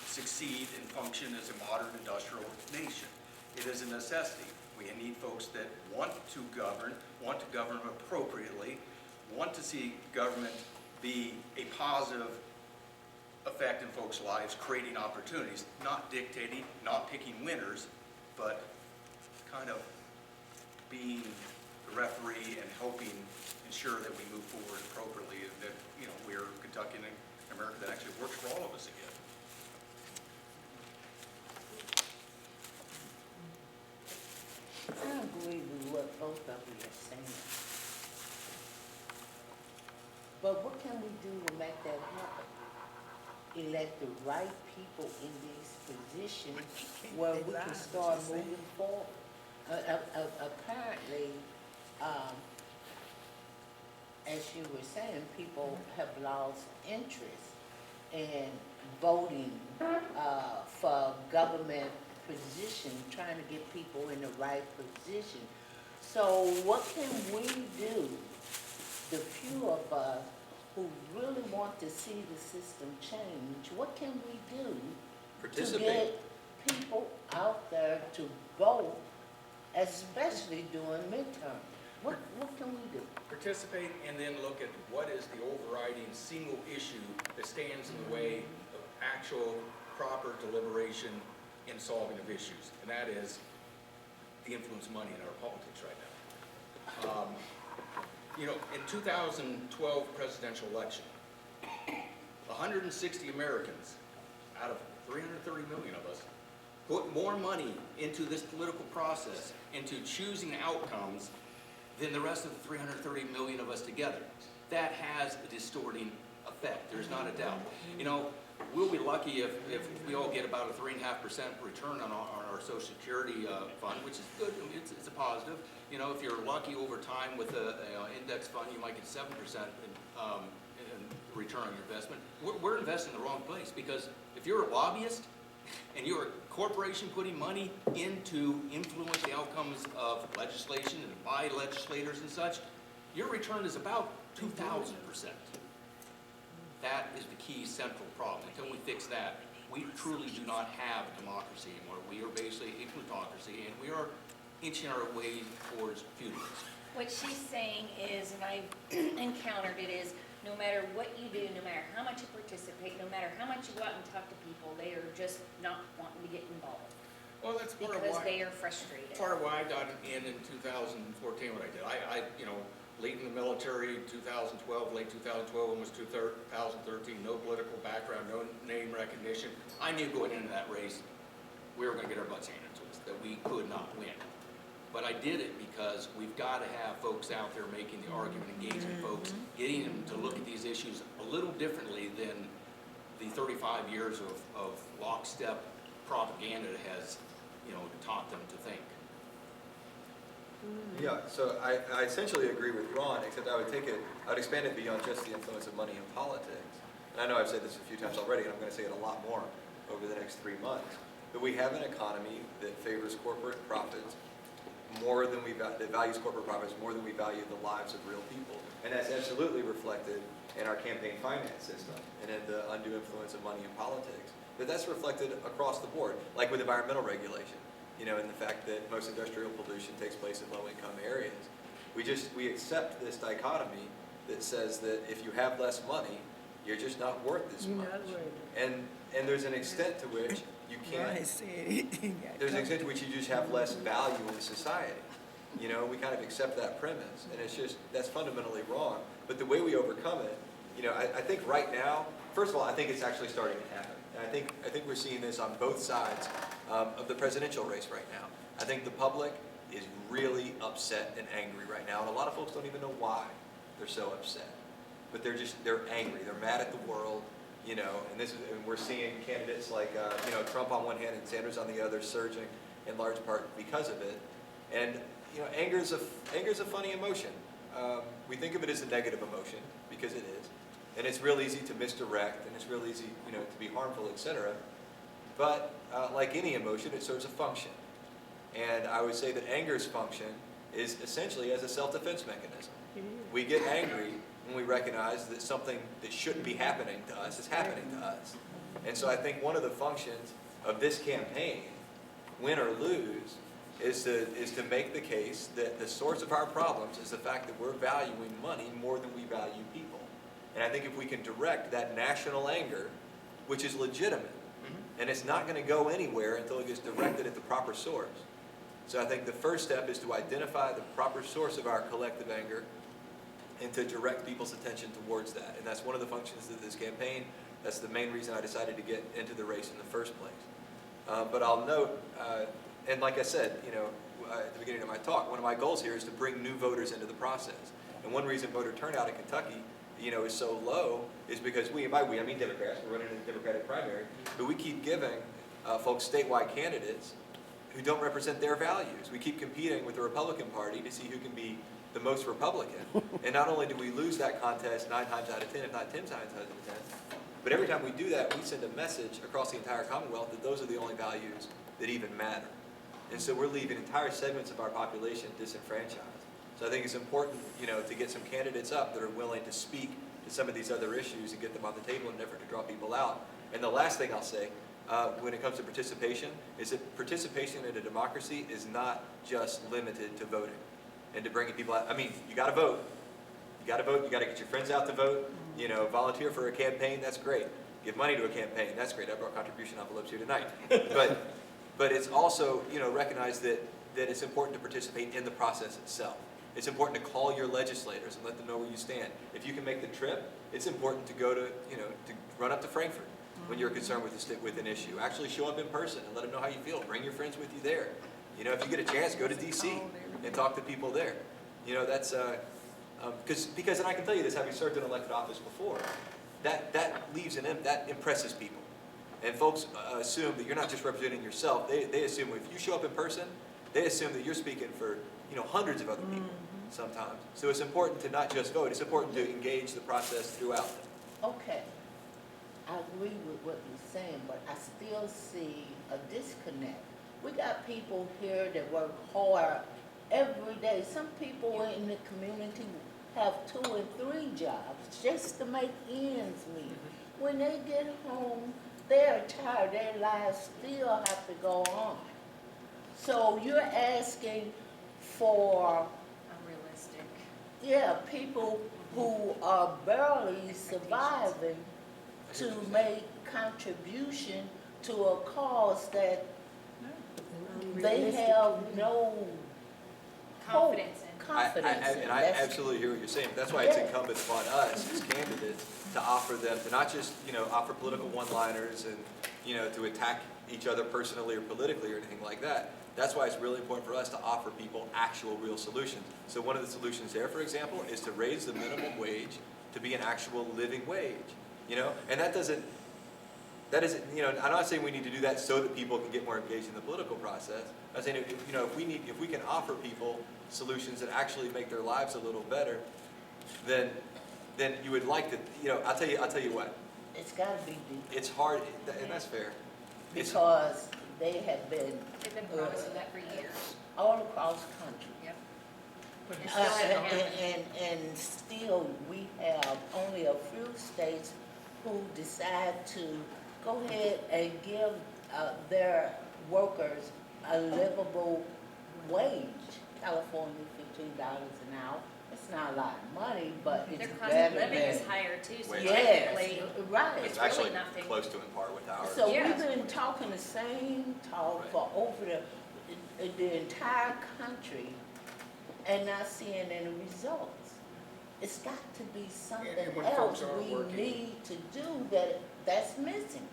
succeed and function as a modern industrial nation. It is a necessity. We need folks that want to govern appropriately, want to see government be a positive effect in folks' lives, creating opportunities, not dictating, not picking winners, but kind of being the referee and helping ensure that we move forward appropriately, and that, you know, we're Kentucky and America that actually works for all of us again. I agree with what both of you are saying. But what can we do to make that happen? Elect the right people in these positions where we can start moving forward. Apparently, as you were saying, people have lost interest in voting for government position, trying to get people in the right position. So what can we do, the few of us who really want to see the system change, what can we do to get people out there to vote, especially during midterm? What can we do? Participate, and then look at what is the overriding single issue that stands in the way of actual proper deliberation in solving of issues, and that is the influence of money in our politics right now. You know, in 2012 presidential election, 160 Americans out of 330 million of us put more money into this political process, into choosing outcomes, than the rest of the 330 million of us together. That has a distorting effect, there's not a doubt. You know, we'll be lucky if we all get about a 3.5% return on our Social Security fund, which is good. I mean, it's a positive. You know, if you're lucky over time with an index fund, you might get 7% in return on your investment. We're investing in the wrong place, because if you're a lobbyist and you're a corporation putting money in to influence the outcomes of legislation and by legislators and such, your return is about 2,000%. That is the key central problem. Until we fix that, we truly do not have a democracy anymore. We are basically a plutocracy, and we are inching our way towards feudalism. What she's saying is, and I've encountered it, is no matter what you do, no matter how much you participate, no matter how much you go out and talk to people, they are just not wanting to get involved Well, that's part of because why. they are frustrated. Part of why I got in 2014 what I did. I late in the military, 2012, late 2012, almost 2013, no political background, no name recognition. I knew going into that race, we were gonna get our butts handed to us, that we could not win. But I did it because we've got to have folks out there making the argument, engaging folks, getting them to look at these issues a little differently than the 35 years of lockstep propaganda has, taught them to think. Yeah, so I essentially agree with Ron, except I'd expand it beyond just the influence of money in politics. And I know I've said this a few times already, and I'm going to say it a lot more over the next 3 months. But we have an economy that favors corporate profits more than that values corporate profits more than we value the lives of real people. And that's absolutely reflected in our campaign finance system and in the undue influence of money in politics. But that's reflected across the board, like with environmental regulation. In the fact that most industrial pollution takes place in low-income areas. We accept this dichotomy that says that if you have less money, you're just not worth as You're much. not worth And there's an extent to which you can't. There's an extent to which you just have less value in society. We kind of accept that premise, and that's fundamentally wrong. But the way we overcome it, I think right now, first of all, I think it's actually starting to happen. And I think we're seeing this on both sides of the presidential race right now. I think the public is really upset and angry right now, and a lot of folks don't even know why they're so upset. But they're angry. They're mad at the world, and we're seeing candidates like Trump on one hand and Sanders on the other surging in large part because of it. And anger is a funny emotion. We think of it as a negative emotion because it is. And it's real easy to misdirect, and it's real easy, to be harmful, etc. But like any emotion, it serves a function. And I would say that anger's function is essentially as a self-defense mechanism. We get angry when we recognize that something that shouldn't be happening to us is happening to us. And so I think one of the functions of this campaign, win or lose, is to make the case that the source of our problems is the fact that we're valuing money more than we value people. And I think if we can direct that national anger, which is legitimate, and it's not going to go anywhere until it gets directed at the proper source. So I think the first step is to identify the proper source of our collective anger and to direct people's attention towards that. And that's one of the functions of this campaign. That's the main reason I decided to get into the race in the first place. But I'll note, and like I said, at the beginning of my talk, one of my goals here is to bring new voters into the process. And one reason voter turnout in Kentucky is so low is because by we, I mean Democrats, we're running in the Democratic primary, but we keep giving folks statewide candidates who don't represent their values. We keep competing with the Republican Party to see who can be the most Republican. And not only do we lose that contest 9 times out of 10, if not 10 times out of 10, but every time we do that, we send a message across the entire Commonwealth that those are the only values that even matter. And so we're leaving entire segments of our population disenfranchised. So I think it's important, to get some candidates up that are willing to speak to some of these other issues and get them on the table in an effort to draw people out. And the last thing I'll say, when it comes to participation, is that participation in a democracy is not just limited to voting and to bringing people out. I mean, you got to vote. You got to vote. You got to get your friends out to vote. Volunteer for a campaign. That's great. Give money to a campaign. That's great. I brought contribution envelopes here tonight. But it's also, recognize that it's important to participate in the process itself. It's important to call your legislators and let them know where you stand. If you can make the trip, it's important to go to run up to Frankfort when you're concerned with an issue. Actually show up in person and let them know how you feel. Bring your friends with you there. If you get a chance, go to D.C. and talk to people there. That's because, and I can tell you this, having served in elected office before, that impresses people. And folks assume that you're not just representing yourself. They assume if you show up in person, they assume that you're speaking for hundreds of other people sometimes. So it's important to not just vote. It's important to engage the process throughout. Okay, I agree with what you're saying, but I still see a disconnect. We got people here that work hard every day. Some people in the community have 2 and 3 jobs just to make ends meet. When they get home, they're tired, their lives still have to go on. So you're asking for, Unrealistic. yeah, people who are barely surviving to make contribution to a cause that they have no hope, Confidence in. confidence in. And I That's- absolutely hear what you're saying. That's why it's Yeah. incumbent upon us as candidates to offer them, to not just, offer political one-liners and, to attack each other personally or politically or anything like that. That's why it's really important for us to offer people actual, real solutions. So one of the solutions there, for example, is to raise the minimum wage to be an actual living wage, And that isn't, I'm not saying we need to do that so that people can get more engaged in the political process. I'm saying, if we can offer people solutions that actually make their lives a little better, then you would like to, I'll tell you what, It's gotta be deep, it's hard, and that's fair. It's- because they have been They've been promising that for years. all across the country. Yep. But you It's still still have- happening. And still, we have only a few states who decide to go ahead and give their workers a livable wage. California, $15 an hour. It's not a lot of money, but Their it's cost of better living is than. higher too, so Yes, technically, right. it's actually really nothing. close to in par with ours. So Yeah. we've been talking the same talk Right. for over the entire country and not seeing any results. It's got to be something And when else folks are we working- need to do that's missing.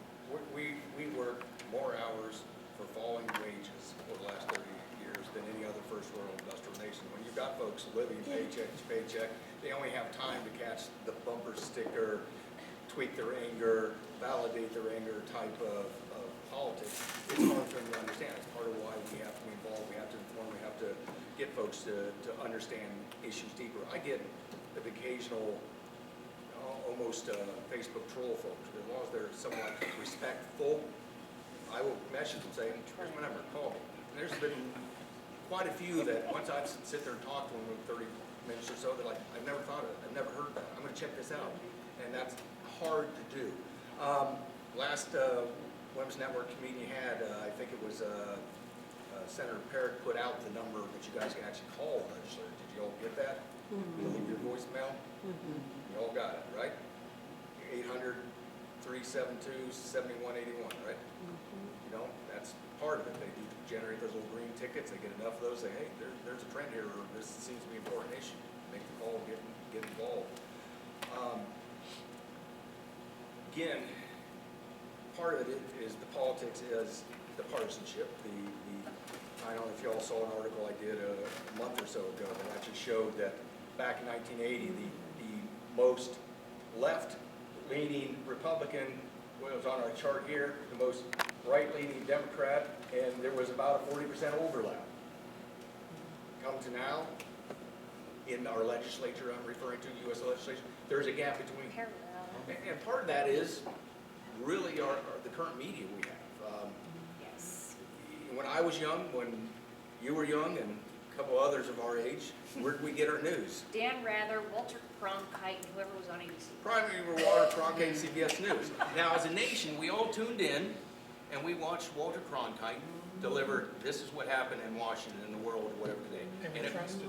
We work more hours for falling wages for the last 30 years than any other first world industrial nation. When you've got folks living paycheck to paycheck, they only have time to catch the bumper sticker, tweak their anger, validate their anger type of politics. It's hard for them to understand. It's part of why we have to be involved, we have to inform, we have to get folks to understand issues deeper. I get the occasional, almost Facebook troll folks, but as long as they're somewhat respectful, I will message them, say, here's my number, call me. And there's been quite a few that once I sit there and talk to them for 30 minutes or so, they're like, I've never thought of it, I've never heard that, I'm gonna check this out. And that's hard to do. Last Women's Network meeting you had, I think it was Senator Parrott put out the number that you guys can actually call the legislature. Did you all get that? You leave your voicemail? You all got it, right? 800-372-7181, right? You know, that's part of it. They do generate those little green tickets. They get enough of those, say, hey, there's a trend here, or this seems to be an important issue. Make the call, get involved. Again, part of it is the politics is the partisanship. I don't know if you all saw an article I did a month or so ago that actually showed that back in 1980, the most left-leaning Republican was on our chart here, the most right-leaning Democrat, and there was about a 40% overlap. Come to now, in our legislature, I'm referring to U.S. legislature, there's a gap between. Parallel. And part of that is really the current media we have. Yes. When I was young, when you were young, and a couple others of our age, where did we get our news? Dan Rather, Walter Cronkite, and whoever was on ABC. Probably we were Walter Cronkite and CBS News. Now, as a nation, we all tuned in, and we watched Walter Cronkite deliver, this is what happened in Washington, in the world, or whatever today. And we And it- trusted.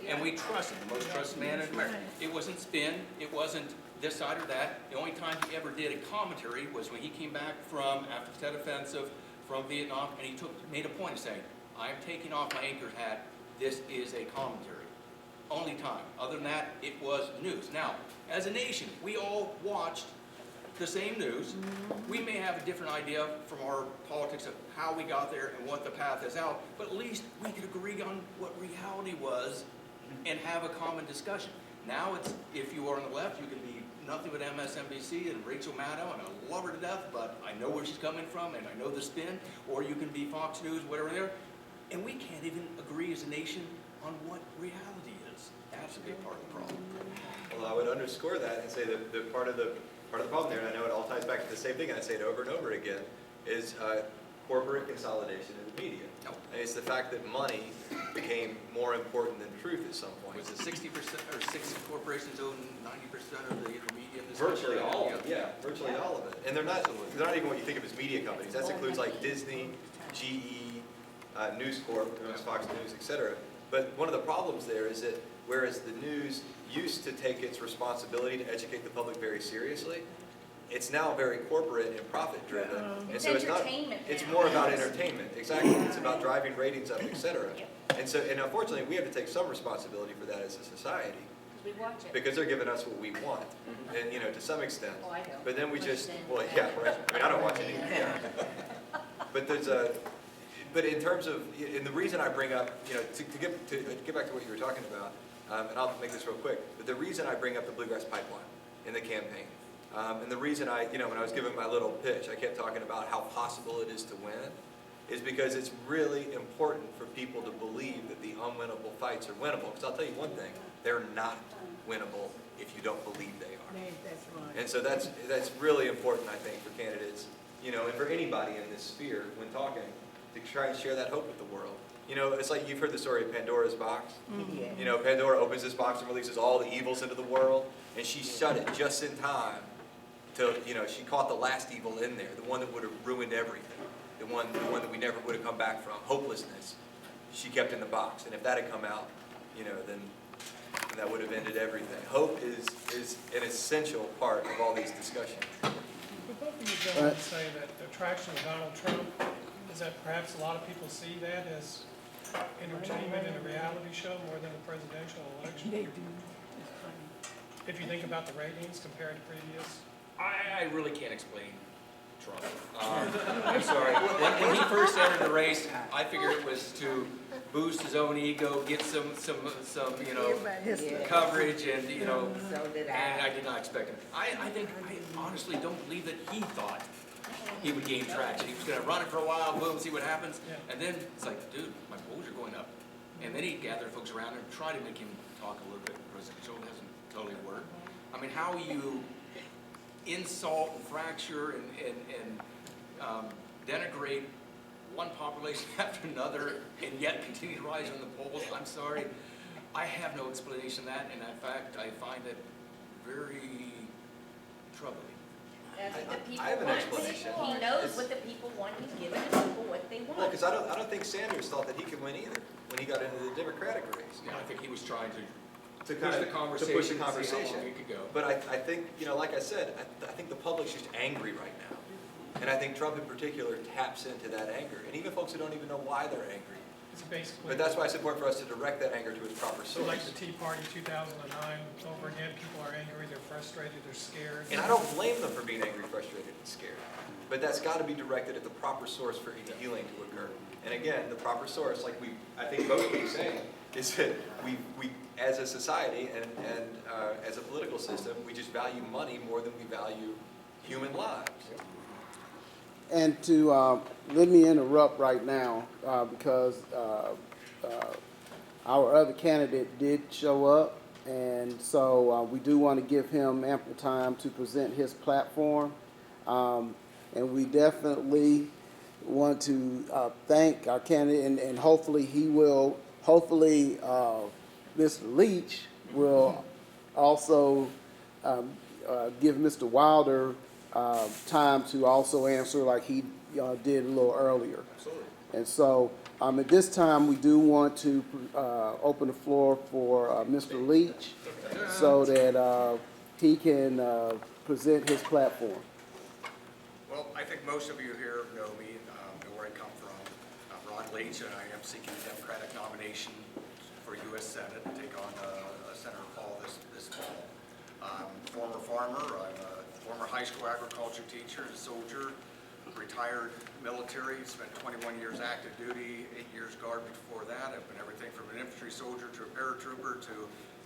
And we trusted, the most trusted man in America. It wasn't spin, it wasn't this side or that. The only time he ever did a commentary was when he came back after the Tet Offensive from Vietnam, and he made a point of saying, I'm taking off my anchor hat, this is a commentary. Only time. Other than that, it was news. Now, as a nation, we all watched the same news. We may have a different idea from our politics of how we got there and what the path is out, but at least we could agree on what reality was and have a common discussion. Now it's, if you are on the left, you can be nothing but MSNBC and Rachel Maddow, and I love her to death, but I know where she's coming from and I know the spin, or you can be Fox News, whatever there, and we can't even agree as a nation on what reality is. That's a big part of the problem. Well, I would underscore that and say that part of the problem there, and I know it all ties back to the same thing, and I say it over and over again, is corporate consolidation in the media. Nope. And it's the fact that money became more important than truth at some point. Was it 60% or 60 corporations own 90% of the media in this Virtually country? all of it, yeah, virtually all of it. And they're not even what you think of as media companies. That includes like Disney, GE, News Corp, Fox News, et cetera. But one of the problems there is that whereas the news used to take its responsibility to educate the public very seriously, it's now very corporate and profit driven. And It's so entertainment it's now. more about entertainment, exactly. It's about driving ratings up, et cetera. Yep. And unfortunately, we have to take some responsibility for that as a society, Because we watch it. because they're giving us what we want, and, to some extent. Oh, I don't. But then we just, Understand well, that. yeah, right. I mean, I don't watch it either. Yeah. But in terms of, and the reason I bring up, to get back to what you were talking about, and I'll make this real quick, but the reason I bring up the Bluegrass Pipeline in the campaign, and the reason when I was giving my little pitch, I kept talking about how possible it is to win, is because it's really important for people to believe that the unwinnable fights are winnable. Because I'll tell you one thing, they're not winnable if you don't believe they are. That's right. And so that's really important, I think, for candidates, and for anybody in this sphere when talking, to try and share that hope with the world. It's like you've heard the story of Pandora's box. Yeah. Pandora opens this box and releases all the evils into the world, and she shut it just in time to, she caught the last evil in there, the one that would have ruined everything, the one that we never would have come back from, hopelessness. She kept in the box, and if that had come out, then that would have ended everything. Hope is an essential part of all these discussions. But both of you gentlemen say that the attraction of Donald Trump is that perhaps a lot of people see that as entertainment in a reality show more than a presidential election. They do. It's funny. If you think about the ratings compared to previous. I really can't explain Trump. I'm sorry. When he first entered the race, I figured it was to boost his own ego, get some Everybody has to- coverage, and So did and I. I did not expect him. I honestly don't believe that he thought he would gain traction. He was going to run it for a while, boom, see what happens, Yeah. and then it's like, dude, my polls are going up. And then he'd gather folks around and try to make him talk a little bit presidential. It hasn't totally worked. I mean, how you insult and fracture and denigrate one population after another and yet continue to rise in the polls, I'm sorry. I have no explanation of that, and in fact, I find it very troubling. That's what the people I have an want. explanation. He knows what the people want, he's giving the people what they Well, want. because I don't think Sanders thought that he could win either when he got into the Democratic race. Yeah, I think he was trying to To push the conversation, push the see how conversation. long it could go. But I think, like I said, I think the public's just angry right now. And I think Trump in particular taps into that anger. And even folks who don't even know why they're angry. It's basically. But that's why it's important for us to direct that anger to its proper So like source. the Tea Party 2009, over again, people are angry, they're frustrated, they're scared. And I don't blame them for being angry, frustrated, and scared. But that's got to be directed at the proper source for any healing to occur. And again, the proper source, like I think both keep saying, is that we as a society and as a political system, we just value money more than we value human lives. And to, let me interrupt right now, because our other candidate did show up, and so we do want to give him ample time to present his platform. And we definitely want to thank our candidate, and hopefully he will, Mr. Leach will also give Mr. Wilder time to also answer like he did a little earlier. Absolutely. And so at this time, we do want to open the floor for Mr. Leach so that he can present his platform. Well, I think most of you here know me, know where I come from. I'm Ron Leach, and I am seeking the Democratic nomination for U.S. Senate to take on Senator Paul this fall. I'm a former farmer, I'm a former high school agriculture teacher, a soldier, retired military, spent 21 years active duty, 8 years Guard before that. I've been everything from an infantry soldier to a paratrooper to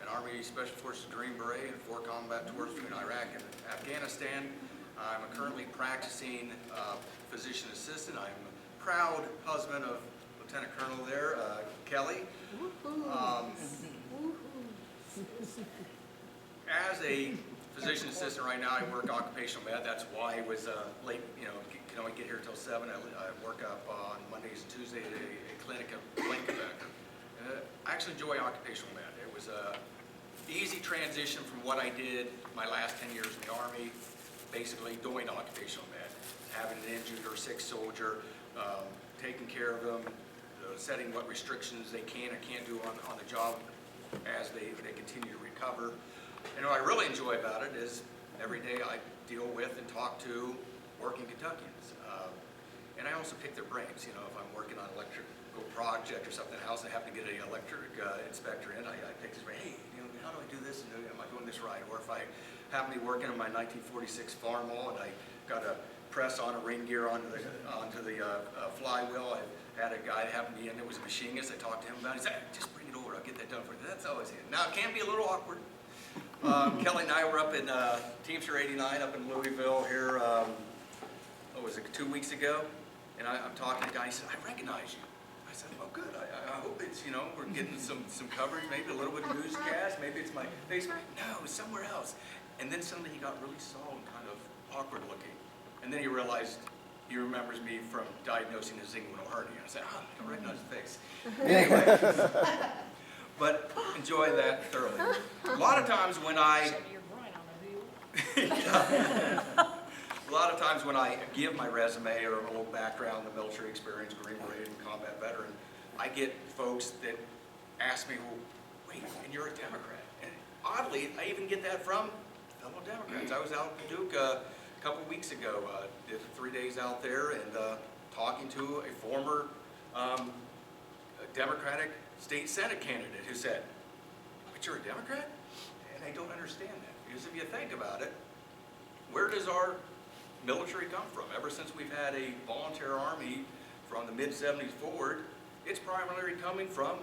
an Army Special Forces Green Beret and 4 combat tours between Iraq and Afghanistan. I'm a currently practicing physician assistant. I'm a proud husband of Lieutenant Colonel there, Kelly. As a physician assistant right now, I work occupational med. That's why I was late, can only get here till 7. I work up on Mondays and Tuesdays at a clinic at Frankfort. I actually enjoy occupational med. It was a easy transition from what I did my last 10 years in the Army, basically doing occupational med, having an injured or sick soldier, taking care of them, setting what restrictions they can or can't do on the job as they continue to recover. And what I really enjoy about it is every day I deal with and talk to working Kentuckians. And I also pick their brains. You know, if I'm working on an electrical project or something else, I have to get an electric inspector in, I pick his brain. Hey, you know, how do I do this? And am I doing this right? Or if I happen to be working on my 1946 farm wall and I got to press on a ring gear onto the flywheel, I had a guy happen to be in, it was a machinist, I talked to him about it, he said, just bring it over, I'll get that done for you. That's always it. Now, it can be a little awkward. Kelly and I were up in Teamster 89 up in Louisville here, what was it, 2 weeks ago? And I'm talking to the guy, he said, I recognize you. I said, well, good, I hope it's, you know, we're getting some coverage, maybe a little bit of newscast, maybe it's my face. No, it's somewhere else. And then suddenly he got really solemn, kind of awkward looking. And then he realized he remembers me from diagnosing his Hardin. I said, I don't recognize the face. Anyway, but enjoy that thoroughly. A lot of times when I a lot of times when I give my resume or a little background, the military experience, Green Beret and combat veteran, I get folks that ask me, well, wait, and you're a Democrat? And oddly, I even get that from fellow Democrats. I was out in Duke a couple weeks ago, did 3 days out there and talking to a former Democratic state Senate candidate who said, but you're a Democrat? And I don't understand that. Because if you think about it, where does our military come from? Ever since we've had a volunteer army from the mid-70s forward, it's primarily coming from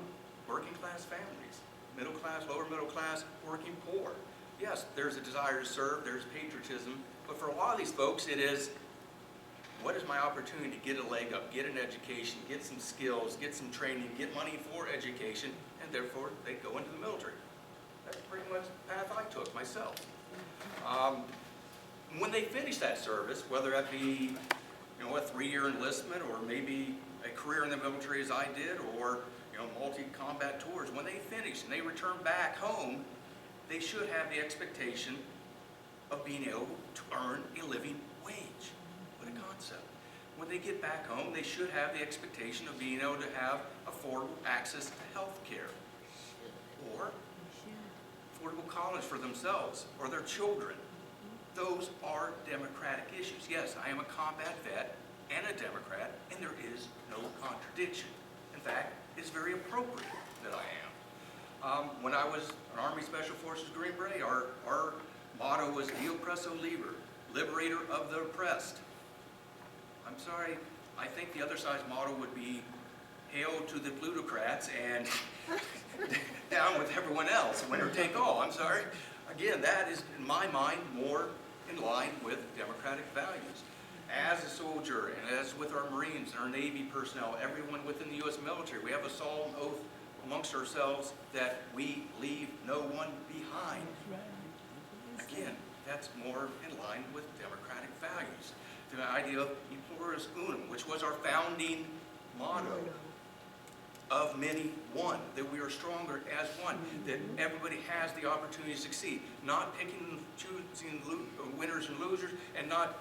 working class families, middle class, lower middle class, working poor. Yes, there's a desire to serve, there's patriotism, but for a lot of these folks it is, what is my opportunity to get a leg up, get an education, get some skills, get some training, get money for education, and therefore they go into the military. That's pretty much the path I took myself. When they finish that service, whether that be, you know, a 3-year enlistment or maybe a career in the military as I did, or, you know, multi-combat tours, when they finish and they return back home, they should have the expectation of being able to earn a living wage. What a concept. When they get back home, they should have the expectation of being able to have affordable access to health care, or affordable college for themselves or their children. Those are democratic issues. Yes, I am a combat vet and a Democrat, and there is no contradiction. In fact, it's very appropriate that I am. When I was an Army Special Forces Green Beret, our motto was De Oppresso Liber, liberator of the oppressed. I'm sorry, I think the other side's motto would be hail to the plutocrats and down with everyone else, winner take all. I'm sorry. Again, that is, in my mind, more in line with democratic values. As a soldier, and as with our Marines and our Navy personnel, everyone within the U.S. military, we have a solemn oath amongst ourselves that we leave no one behind. Again, that's more in line with democratic values. The idea of e pluribus unum, which was our founding motto, of many, one, that we are stronger as one, that everybody has the opportunity to succeed, not picking and choosing winners and losers, and not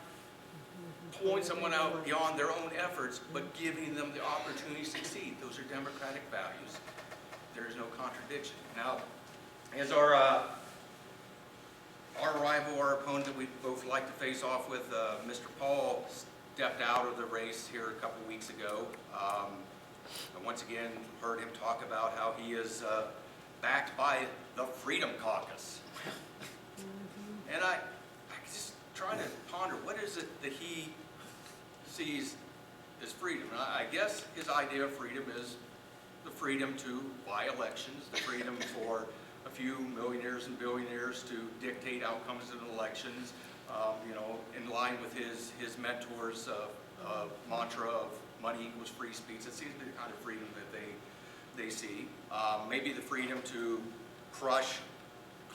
pulling someone out beyond their own efforts, but giving them the opportunity to succeed. Those are democratic values. There is no contradiction. Now, as our rival, our opponent that we both like to face off with, Mr. Paul, stepped out of the race here a couple weeks ago. And once again, heard him talk about how he is backed by the Freedom Caucus. And I just trying to ponder, what is it that he sees as freedom? And I guess his idea of freedom is the freedom to buy elections, the freedom for a few millionaires and billionaires to dictate outcomes of elections, you know, in line with his mentor's mantra of money equals free speech. It seems to be the kind of freedom that they see. Maybe the freedom to crush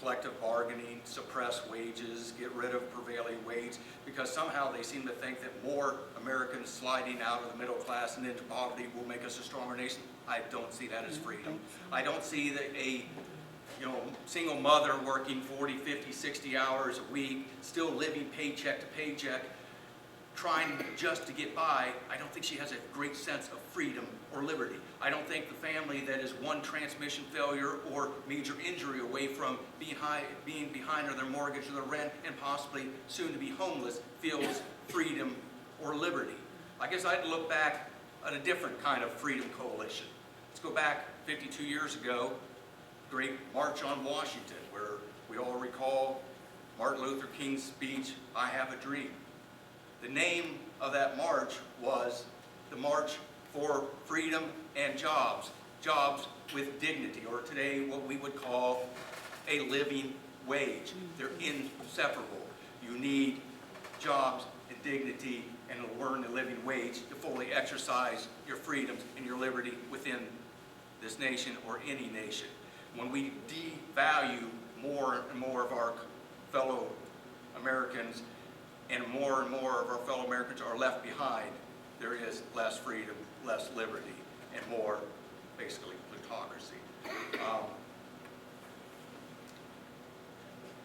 collective bargaining, suppress wages, get rid of prevailing wage, because somehow they seem to think that more Americans sliding out of the middle class and into poverty will make us a stronger nation. I don't see that as freedom. I don't see that a single mother working 40, 50, 60 hours a week, still living paycheck to paycheck, trying just to get by. I don't think she has a great sense of freedom or liberty. I don't think the family that is one transmission failure or major injury away from being behind on their mortgage or their rent and possibly soon to be homeless feels freedom or liberty. I guess I'd look back at a different kind of freedom coalition. Let's go back 52 years ago, great March on Washington, where we all recall Martin Luther King's speech, "I Have a Dream." The name of that march was the March for Freedom and Jobs, jobs with dignity, or today what we would call a living wage. They're inseparable. You need jobs and dignity and to earn a living wage to fully exercise your freedoms and your liberty within this nation or any nation. When we devalue more and more of our fellow Americans and more of our fellow Americans are left behind, there is less freedom, less liberty, and more, basically, plutocracy.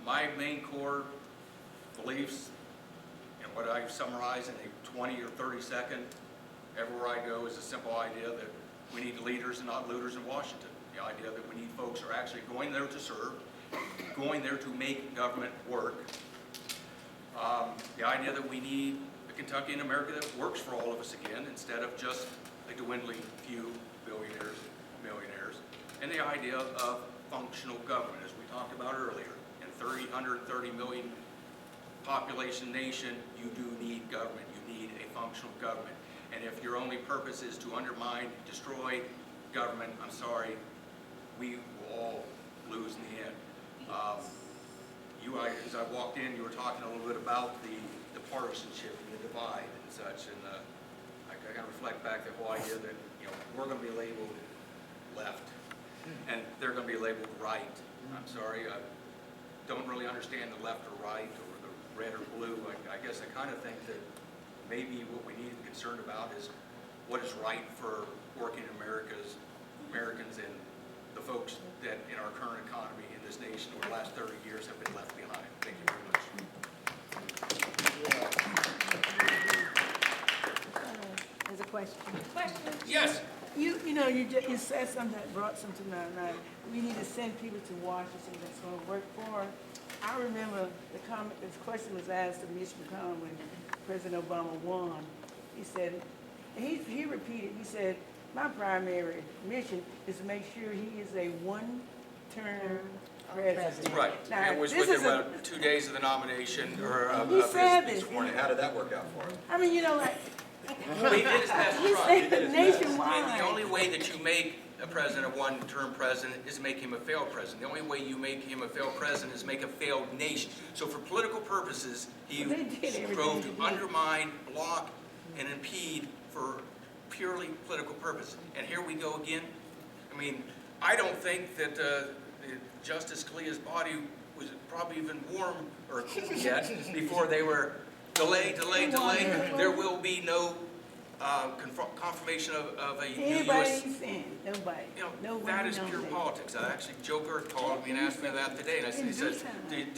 My main core beliefs, and what I summarize in a 20 or 30 second, everywhere I go, is a simple idea that we need leaders and not looters in Washington. The idea that we need folks who are actually going there to serve, going there to make government work. The idea that we need a Kentucky in America that works for all of us again, instead of just a dwindling few billionaires, millionaires. And the idea of functional government, as we talked about earlier. In 130 million population nation, you do need government. You need a functional government. And if your only purpose is to undermine, destroy government, I'm sorry, we will all lose in the end. As I walked in, you were talking a little bit about the partisanship and the divide and such, and I got to reflect back the whole idea that we're going to be labeled left, and they're going to be labeled right. I'm sorry, I don't really understand the left or right or the red or blue. I guess I kind of think that maybe what we need to be concerned about is what is right for working Americans and the folks that in our current economy in this nation over the last 30 years have been left behind. Thank you very much. There's a question. Yes. You said something that brought something to my mind. We need to send people to Washington that's going to work for. I remember this question was asked of Mitch McConnell when President Obama won. He said, he repeated, he said, my primary mission is to make sure he is a one-term president. Right. Now, it was this within is a- about 2 days of the nomination, or He said his this. sworn in. How did that work out for him? I mean, like, Well, he did his best to he try. said And nationwide. the only way that you make a president a one-term president is make him a failed president. The only way you make him a failed president is make a failed nation. So for political purposes, he They did everything strove they to did. undermine, block, and impede for purely political purposes. And here we go again. I mean, I don't think that Justice Scalia's body was probably even warm or cool yet before they were delayed. There will be no confirmation of a new Anybody U.S. ain't saying, nobody. Nobody That is pure nominated. politics. I actually, Joe Gert called me and asked me that today, and I said, In he says, due time.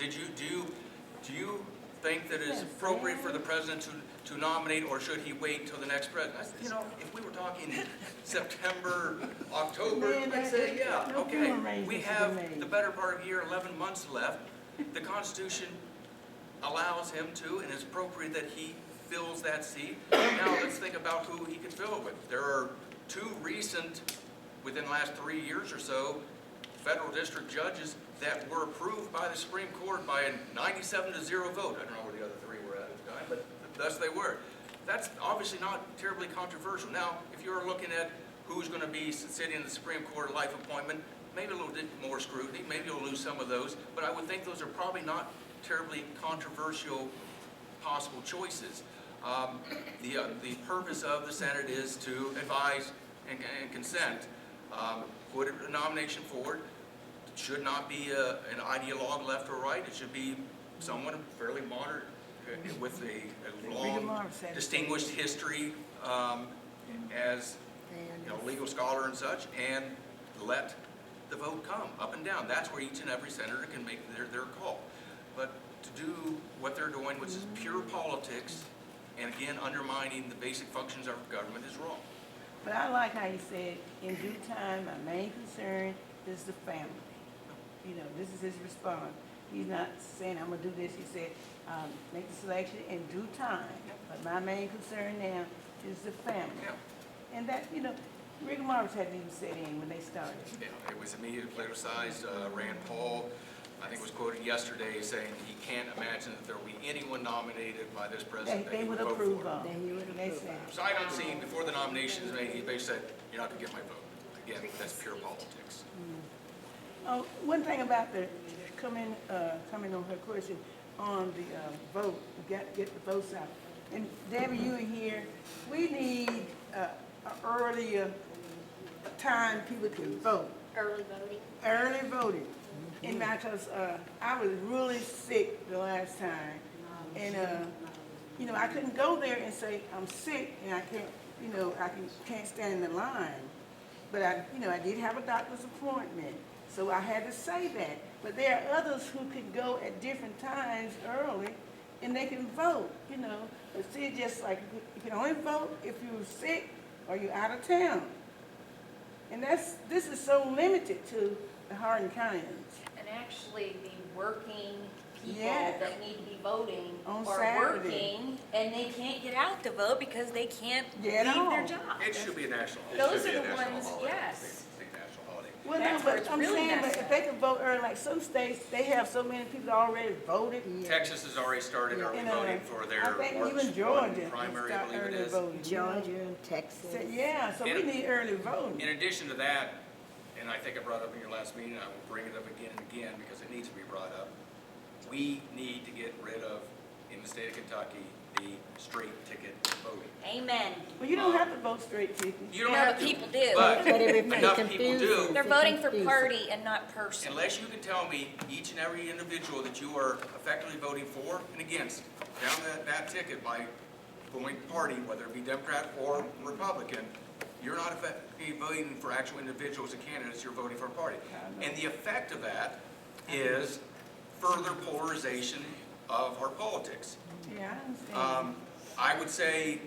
do you think that it's Yes, appropriate I for the president to nominate, or should he wait till the next president? I said, if we were talking September, October, Man, I'd say, yeah, no okay. human arrangements We have been have made. the better part of a year, 11 months left. The Constitution allows him to, and it's appropriate that he fills that seat. Now let's think about who he could fill it with. There are two recent, within the last 3 years or so, federal district judges that were approved by the Supreme Court by a 97-0 vote. I don't know where the other three were at the time, but thus they were. That's obviously not terribly controversial. Now, if you're looking at who's going to be sitting in the Supreme Court life appointment, maybe a little bit more scrutiny, maybe you'll lose some of those, but I would think those are probably not terribly controversial possible choices. The purpose of the Senate is to advise and consent, put a nomination forward, should not be an ideologue left or right. It should be someone fairly modern with a long, distinguished history as legal scholar and such, and let the vote come up and down. That's where each and every senator can make their call. But to do what they're doing, which is pure politics, and again, undermining the basic functions of government, is wrong. But I like how you said, in due time, my main concern is the family. You know, this is his response. He's not saying, I'm gonna do this. He said, make the selection in due time. But my main concern now is the family. Yeah. And that, you know, Rigor Morris hadn't even set in when they started. Yeah, it was immediately politicized. Rand Paul, I think, was quoted yesterday saying he can't imagine that there will be anyone nominated by this president that They he would would vote approve for. of. They said. Sight unseen, before the nomination is made, he basically said, you're not gonna get my vote. Again, that's pure politics. Oh, one thing about the, coming on her question on the vote, we got to get the votes out. And Debbie, you in here, we need an earlier time people can vote. Early voting. Early voting. And because I was really sick the last time. And, you know, I couldn't go there and say, I'm sick and I can't, you know, can't stand in the line. But I did have a doctor's appointment. So I had to say that. But there are others who can go at different times early and they can vote, you know. But see, just like you can only vote if you're sick or you're out of town. And this is so limited to the Hardin Countyans. And actually, the working people Yeah. that need to be voting On are Saturday. working, and they can't get out to vote because they can't Get leave their on. job. It should be a national holiday. Those should are be the a national ones, holiday. yes. It's a national holiday. Well, no, That's where but it's I'm really saying, but messed if they could vote early, like some states, they have so many people already voted. Texas has already started early And, voting for their I think March even 1 Georgia primary, I start believe it early is. voting. Georgia and Texas. So, yeah, so we And- need early voting. In addition to that, and I think I brought it up in your last meeting, I will bring it up again and again because it needs to be brought up. We need to get rid of, in the state of Kentucky, the straight ticket voting. Amen. Well, you don't have to vote straight ticket. You don't No, have but to, people do. but But it enough people confuses. do. They're voting for party and not person. Unless you can tell me each and every individual that you are effectively voting for and against, down that ticket by going party, whether it be Democrat or Republican, you're not effectively voting for actual individuals and candidates, you're voting for a party. And the effect of that is further polarization of our politics. Yeah, I understand. I would say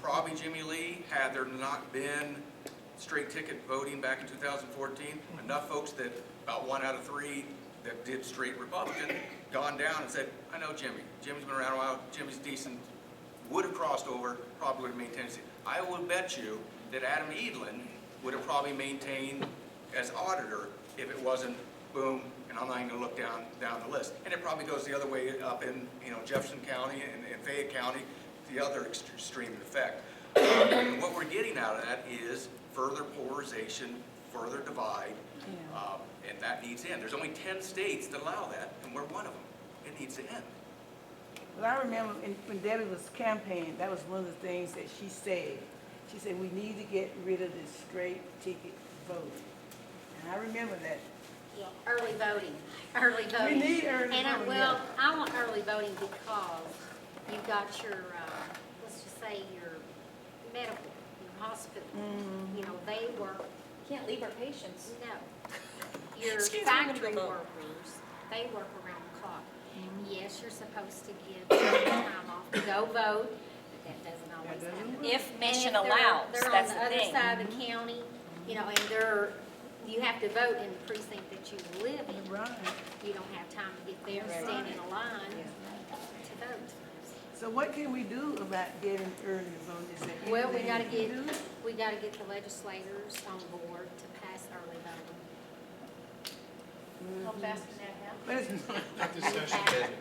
probably Jimmy Lee, had there not been straight ticket voting back in 2014, enough folks that, about 1 out of 3 that did straight Republican, gone down and said, I know Jimmy. Jimmy's been around a while, Jimmy's decent, would have crossed over, probably would have maintained. I will bet you that Adam Edlin would have probably maintained as auditor if it wasn't boom, and I'm not even gonna look down the list. And it probably goes the other way up in, Jefferson County and Fayette County, the other extreme effect. And what we're getting out of that is further polarization, further divide, and that needs to end. There's only 10 states that allow that, and we're one of them. It needs to end. Well, I remember when Debbie was campaigning, that was one of the things that she said. She said, we need to get rid of this straight ticket voting. And I remember that. Yeah, early voting. We need early And voting. well, I want early voting because you've got your, let's just say your medical, your hospital. Mm-hmm. You know, they work, Can't leave our patients. no. Your Excuse me, I'm gonna factory go vote. workers, they work around the clock. Mm-hmm. Yes, you're supposed to give certain time off to go vote, but that doesn't always doesn't happen. work. If And mission if allows, that's the They're on the thing. other side of the county, and you have to vote in the precinct that you live in. Right. You don't have time to get there, Right. stand in a line to vote. So what can we do about getting early voting? Is there Well, we anything gotta we can get, do? we gotta get the legislators on board to pass early voting. How fast can that happen? But it's- Not this session.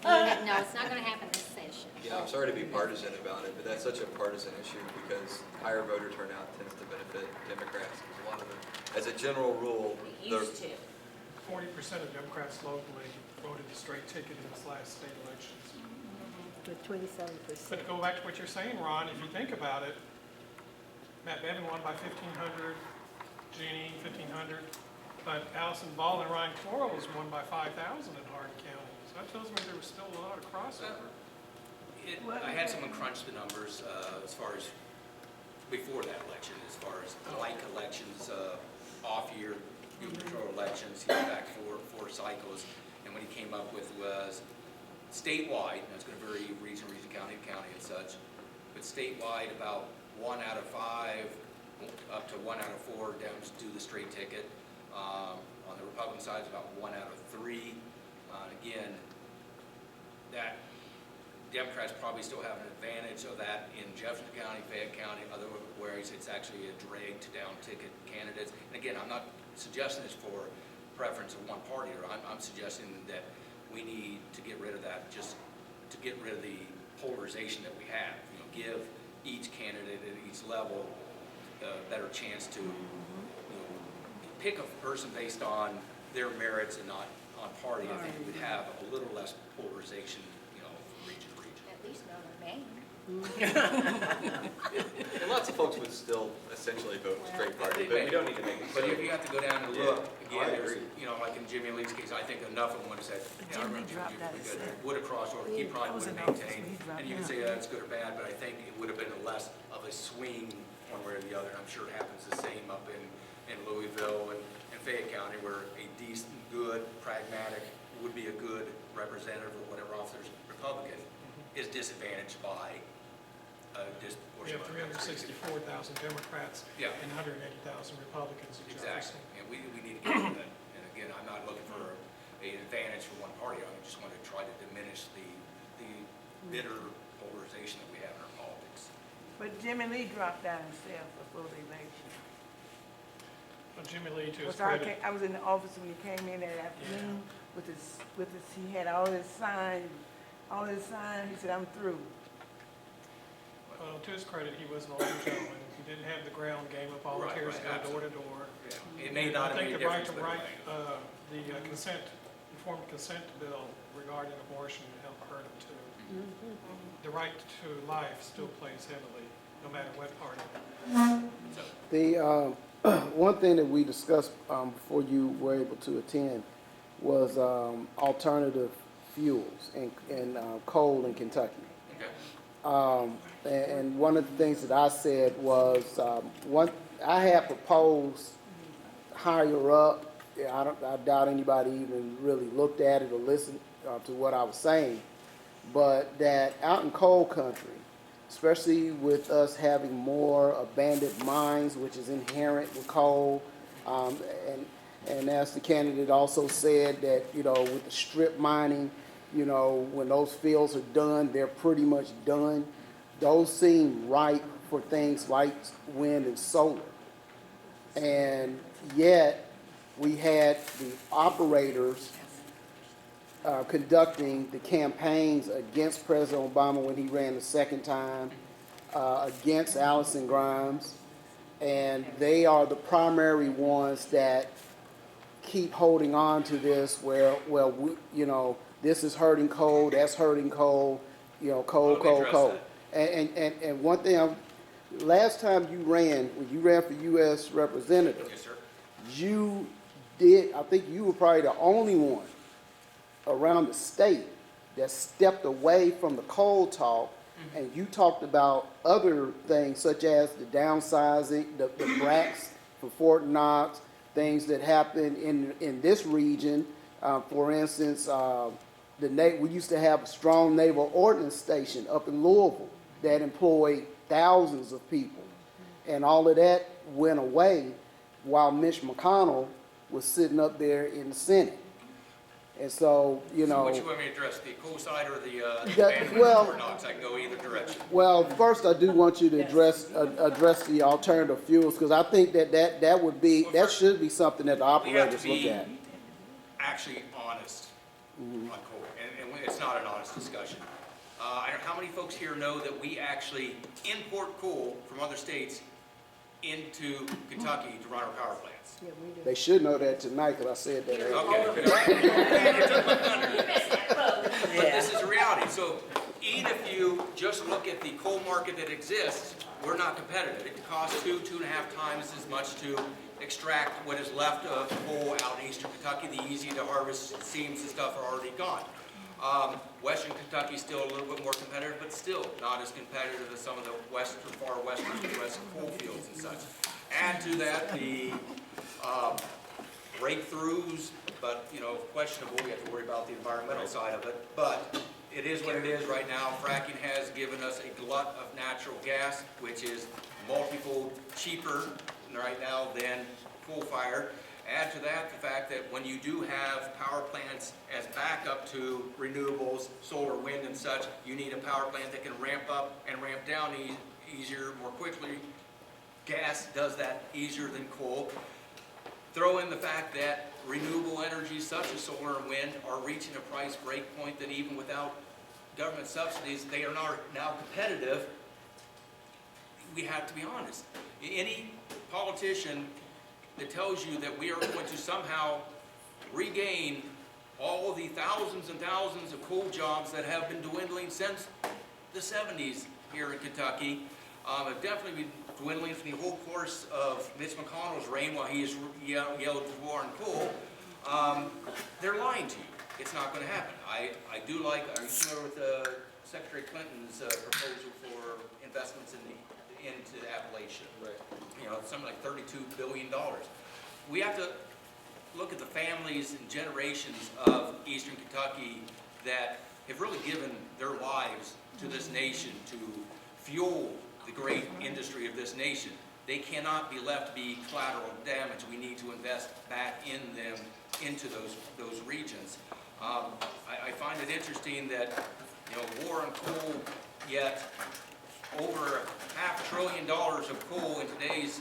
No, it's not gonna happen this session. Yeah, I'm sorry to be partisan about it, but that's such a partisan issue because higher voter turnout tends to benefit Democrats. Because a lot of them, as a general rule, It the used to. 40% of Democrats locally voted the straight ticket in this last state elections. With 27%. But to go back to what you're saying, Ron, if you think about it, Matt Bevin won by 1,500, Jeannie 1,500. But Allison Ball and Ryan Quarles won by 5,000 in Hardin County. So that tells me there was still a lot of crossover. I had someone crunch the numbers as far as before that election, as far as like elections, off-year gubernatorial elections, he went back four cycles, and what he came up with was statewide, and it's going to vary region, county, and such, but statewide about 1 out of 5, up to 1 out of 4 down to the straight ticket. On the Republican side, it's about 1 out of 3. Again, that Democrats probably still have an advantage of that in Jefferson County, Fayette County, whereas it's actually a drag to down ticket candidates. And again, I'm not suggesting this for preference of one party, or I'm suggesting that we need to get rid of that, just to get rid of the polarization that we have. You know, give each candidate at each level a better chance to pick a person based on their merits and not on party. I think we would have a little less polarization, from region to region. At least Notre Dame. And lots of folks would still essentially vote straight party, but we don't need to make it so. But if you have to go down and look, Yeah, I again, agree. like in Jimmy Lee's case, I think enough of them would have said, I remember dropped out of Jimmy step. would have crossed over, he probably would have maintained. And you can say that's good or bad, but I think it would have been less of a swing one way or the other. And I'm sure it happens the same up in Louisville and Fayette County, where a decent, good, pragmatic, would be a good representative or whatever officer's Republican is disadvantaged by a We have 364,000 Democrats Yeah. and 180,000 Republicans in Jefferson. Exactly, and we need to get rid of that. And again, I'm not looking for an advantage for one party, I just want to try to diminish the bitter polarization that we have in our politics. But Jimmy Lee dropped out himself before the election. Well, Jimmy Lee, to his Was I credit, was in the office when he came in that afternoon with his, he had all his signs, he said, I'm through. well, to his credit, he was an older gentleman. He didn't have the ground game of volunteers Right, go door to door. Yeah. It may not have made a difference, but it may. The informed consent bill regarding abortion helped hurt him too. The right to life still plays heavily, no matter what party. The one thing that we discussed before you were able to attend was alternative fuels and coal in Kentucky. Okay. And one of the things that I said was I had proposed higher up. I doubt anybody even really looked at it or listened to what I was saying, but that out in coal country, especially with us having more abandoned mines, which is inherent with coal, and as the candidate also said that, with the strip mining, when those fields are done, they're pretty much done. Those seem ripe for things like wind and solar. And yet, we had the operators conducting the campaigns against President Obama when he ran the second time, against Allison Grimes, and they are the primary ones that keep holding on to this where, this is hurting coal, that's hurting coal, coal. And one thing, last time when you ran for U.S. Representative, Yes, sir. you I think you were probably the only one around the state that stepped away from the coal talk, and you talked about other things such as the downsizing, the bracks for Fort Knox, things that happen in this region. For instance, we used to have a strong naval ordnance station up in Louisville that employed thousands of people, and all of that went away while Mitch McConnell was sitting up there in the Senate. And so, So what you want me to address, the coal side or the abandonment well- or not? I can go either direction. Well, first I do want you to address the alternative fuels, because I think that should be something that the We have operators to look be at. actually honest on coal, and it's not an honest discussion. How many folks here know that we actually import coal from other states into Kentucky to run our power plants? They should know that tonight, because I said that earlier. Okay. You took my thunder. But this is a reality. So even if you just look at the coal market that exists, we're not competitive. It costs 2.5 times as much to extract what is left of coal out in eastern Kentucky. The easy to harvest seams and stuff are already gone. Western Kentucky is still a little bit more competitive, but still not as competitive as some of the far western U.S. coal fields and such. Add to that the breakthroughs, but questionable. We have to worry about the environmental side of it. But it is what it is right now. Fracking has given us a glut of natural gas, which is multifold cheaper right now than coal-fired. Add to that the fact that when you do have power plants as backup to renewables, solar, wind, and such, you need a power plant that can ramp up and ramp down easier, more quickly. Gas does that easier than coal. Throw in the fact that renewable energies such as solar and wind are reaching a price break point that even without government subsidies, they are now competitive. We have to be honest. Any politician that tells you that we are going to somehow regain all of the thousands and thousands of coal jobs that have been dwindling since the 70s here in Kentucky, have definitely been dwindling for the whole course of Mitch McConnell's reign while he is yelled for war on coal. They're lying to you. It's not going to happen. Are you familiar with Secretary Clinton's proposal for investments into Appalachia? Right. Something like $32 billion. We have to look at the families and generations of Eastern Kentucky that have really given their lives to this nation to fuel the great industry of this nation. They cannot be left to be collateral damage. We need to invest back in them, into those regions. I find it interesting that war on coal, yet over $500 billion of coal in today's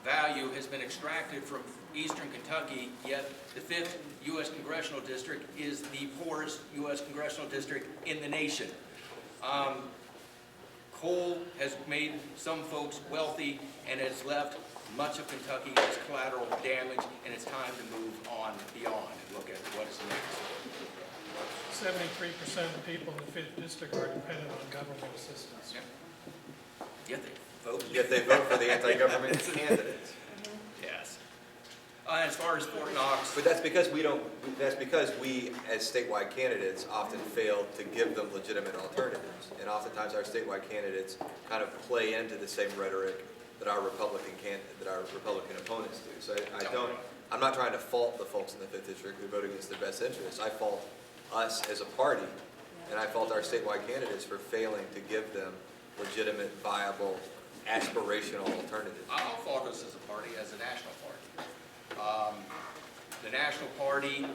value has been extracted from eastern Kentucky, yet the 5th U.S. Congressional District is the poorest U.S. Congressional District in the nation. Coal has made some folks wealthy and has left much of Kentucky as collateral damage, and it's time to move on beyond and look at what is next. 73% of the people in the 5th district are dependent on government assistance. Yet they vote. Yet they vote for the anti-government candidates. Yes. As far as Fort Knox, But that's because we, as statewide candidates, often fail to give them legitimate alternatives. And oftentimes our statewide candidates kind of play into the same rhetoric that our Republican opponents do. So I'm not trying to fault the folks in the 5th district who vote against their best interests. I fault us as a party, and I fault our statewide candidates for failing to give them legitimate, viable, aspirational alternatives. I'll fault us as a party, as a national party. The national party,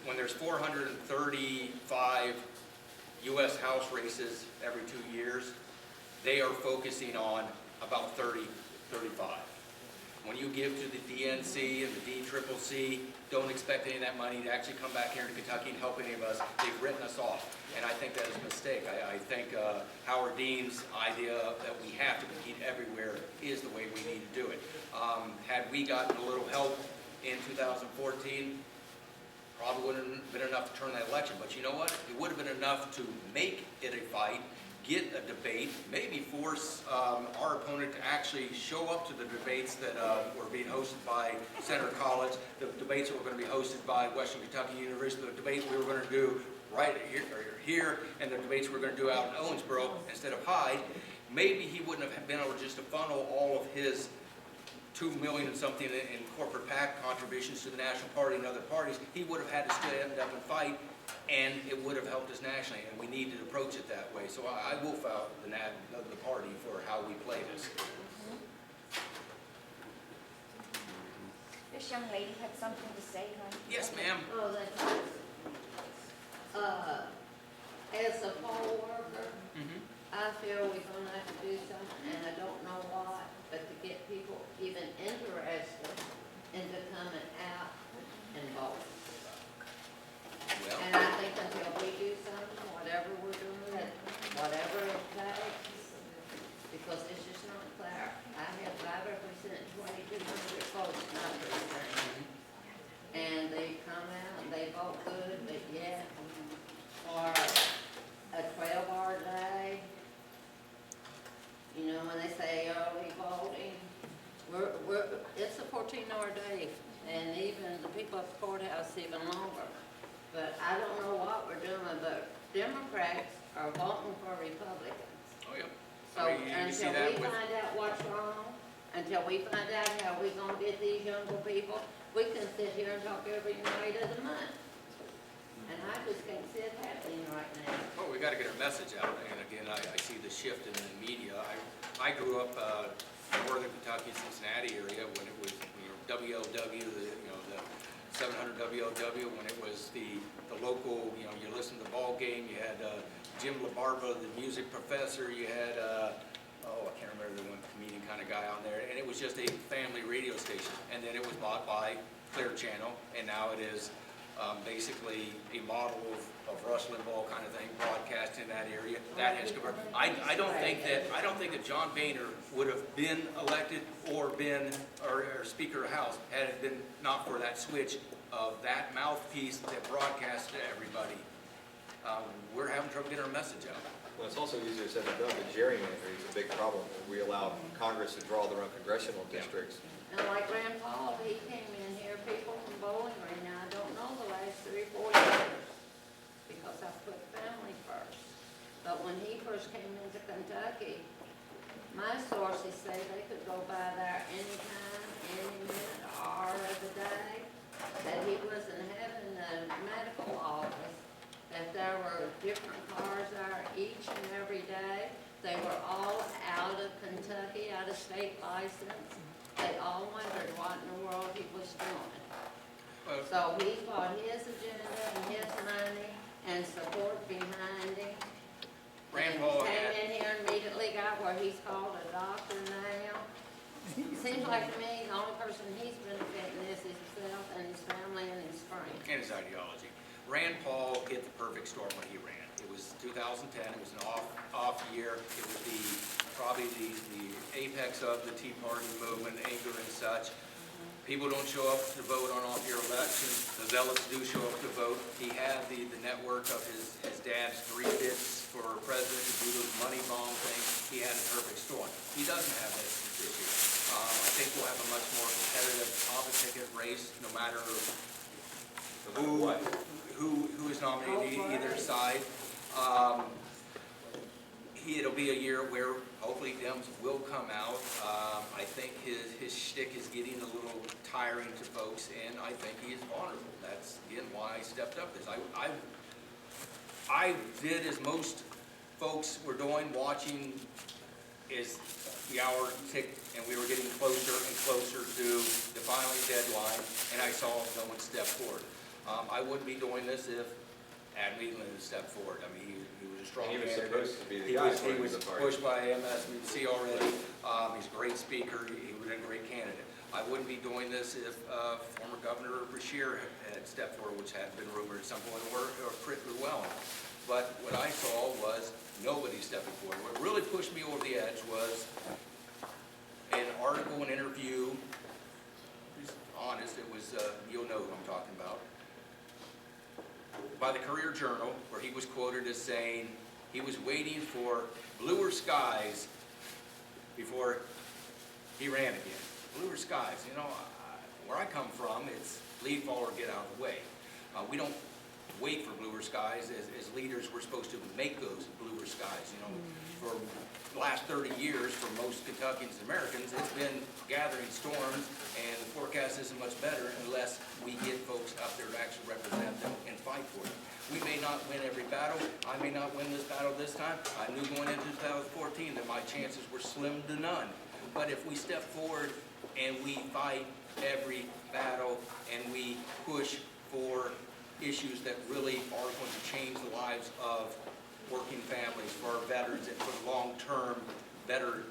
when there's 435 U.S. House races every 2 years, they are focusing on about 30, 35. When you give to the DNC and the DCCC, don't expect any of that money to actually come back here to Kentucky and help any of us. They've written us off, and I think that is a mistake. I think Howard Dean's idea that we have to compete everywhere is the way we need to do it. Had we gotten a little help in 2014, probably wouldn't have been enough to turn that election. But you know what? It would have been enough to make it a fight, get a debate, maybe force our opponent to actually show up to the debates that were being hosted by Senator College, the debates that were going to be hosted by Western Kentucky University, the debates we were going to do right here, and the debates we were going to do out in Owensboro instead of Hyde. Maybe he wouldn't have been able just to funnel all of his $2 million and something in corporate PAC contributions to the National Party and other parties. He would have had to stand up and fight, and it would have helped us nationally, and we need to approach it that way. So I will fault the party for how we play this. This young lady had something to say, honey. Yes, ma'am. Oh, that's as a poll worker, I feel we're gonna have to do something, and I don't know what, but to get people even interested into coming out and voting. Well, And I think until we do something, whatever we're doing, whatever it takes, because it's just not fair. I had 5%, 2,200 folks not returning. And they come out and they vote good, but yet, for a 12-hour day, when they say early voting, It's a 14-hour day, and even the people at the courthouse even longer. But I don't know what we're doing, but Democrats are voting for Republicans. Oh, yeah. So I mean, you see until that we with- find out what's wrong, until we find out how we gonna get these younger people, we can sit here and talk every night of the month. And I just can't see it happening right now. Oh, we gotta get our message out, and again, I see the shift in the media. I grew up, northern Kentucky, Cincinnati area, when it was, WLW, the 700 WLW, when it was the local, you listen to the ball game, you had, Jim LaBarba, the music professor, you had, I can't remember the one comedian kind of guy on there, and it was just a family radio station, and then it was bought by Clear Channel, and now it is, basically a model of Rush Limbaugh kind of thing, broadcast in that area. That has converted. I don't think that John Boehner would have been elected or Speaker of the House had it been not for that switch of that mouthpiece that broadcasts to everybody. We're having trouble getting our message out. Well, it's also easier said than done, but gerrymandering is a big problem. We allow Congress to draw their own congressional districts. And like Rand Paul, he came in here, people from Bowling Green, now I don't know the last 3 or 4 years, because I put family first. But when he first came into Kentucky, my sources say they could go by there anytime, any minute, hour of the day, that he wasn't having the medical office, that there were different cars there each and every day. They were all out of Kentucky, out of state license. They all wondered what in the world he was doing. So he fought his agenda and his money and support behind him. Rand And Paul came had, in here and immediately got where he's called a doctor now. Seems like to me, the only person he's benefiting is himself and his family and his friends. and his ideology. Rand Paul hit the perfect storm when he ran. It was 2010, it was an off year. It was probably the apex of the Tea Party movement, anger and such. People don't show up to vote on off-year elections. The zealots do show up to vote. He had the network of his dad's 3 bits for president to do those money bomb things. He had a perfect storm. He doesn't have that this year. I think we'll have a much more competitive top ticket race, no matter who is nominated either side. It'll be a year where hopefully Dems will come out. I think his shtick is getting a little tiring to folks, and I think he is vulnerable. That's again why I stepped up. I did as most folks were doing, watching as the hour ticked and we were getting closer and closer to the filing deadline, and I saw no one step forward. I wouldn't be doing this if Adam Edelman had stepped forward. I mean, he was a strong And he was candidate. supposed to be the He guy was for the party. pushed by MSNBC already. He's a great speaker. He would have been a great candidate. I wouldn't be doing this if former Governor Brashear had stepped forward, which had been rumored at some point, or Pritt Llewellyn. But what I saw was nobody stepping forward. What really pushed me over the edge was an article, an interview. Just honest, it was, you'll know who I'm talking about, by the Courier Journal, where he was quoted as saying he was waiting for bluer skies before he ran again. Bluer skies, where I come from, it's lead, fall, or get out of the way. We don't wait for bluer skies. As leaders, we're supposed to make those bluer skies. For the last 30 years, for most Kentuckians and Americans, it's been gathering storms, and the forecast isn't much better unless we get folks up there to actually represent them and fight for them. We may not win every battle. I may not win this battle this time. I knew going into 2014 that my chances were slim to none. But if we step forward and we fight every battle and we push for issues that really are going to change the lives of working families, for our veterans, and for the long-term betterment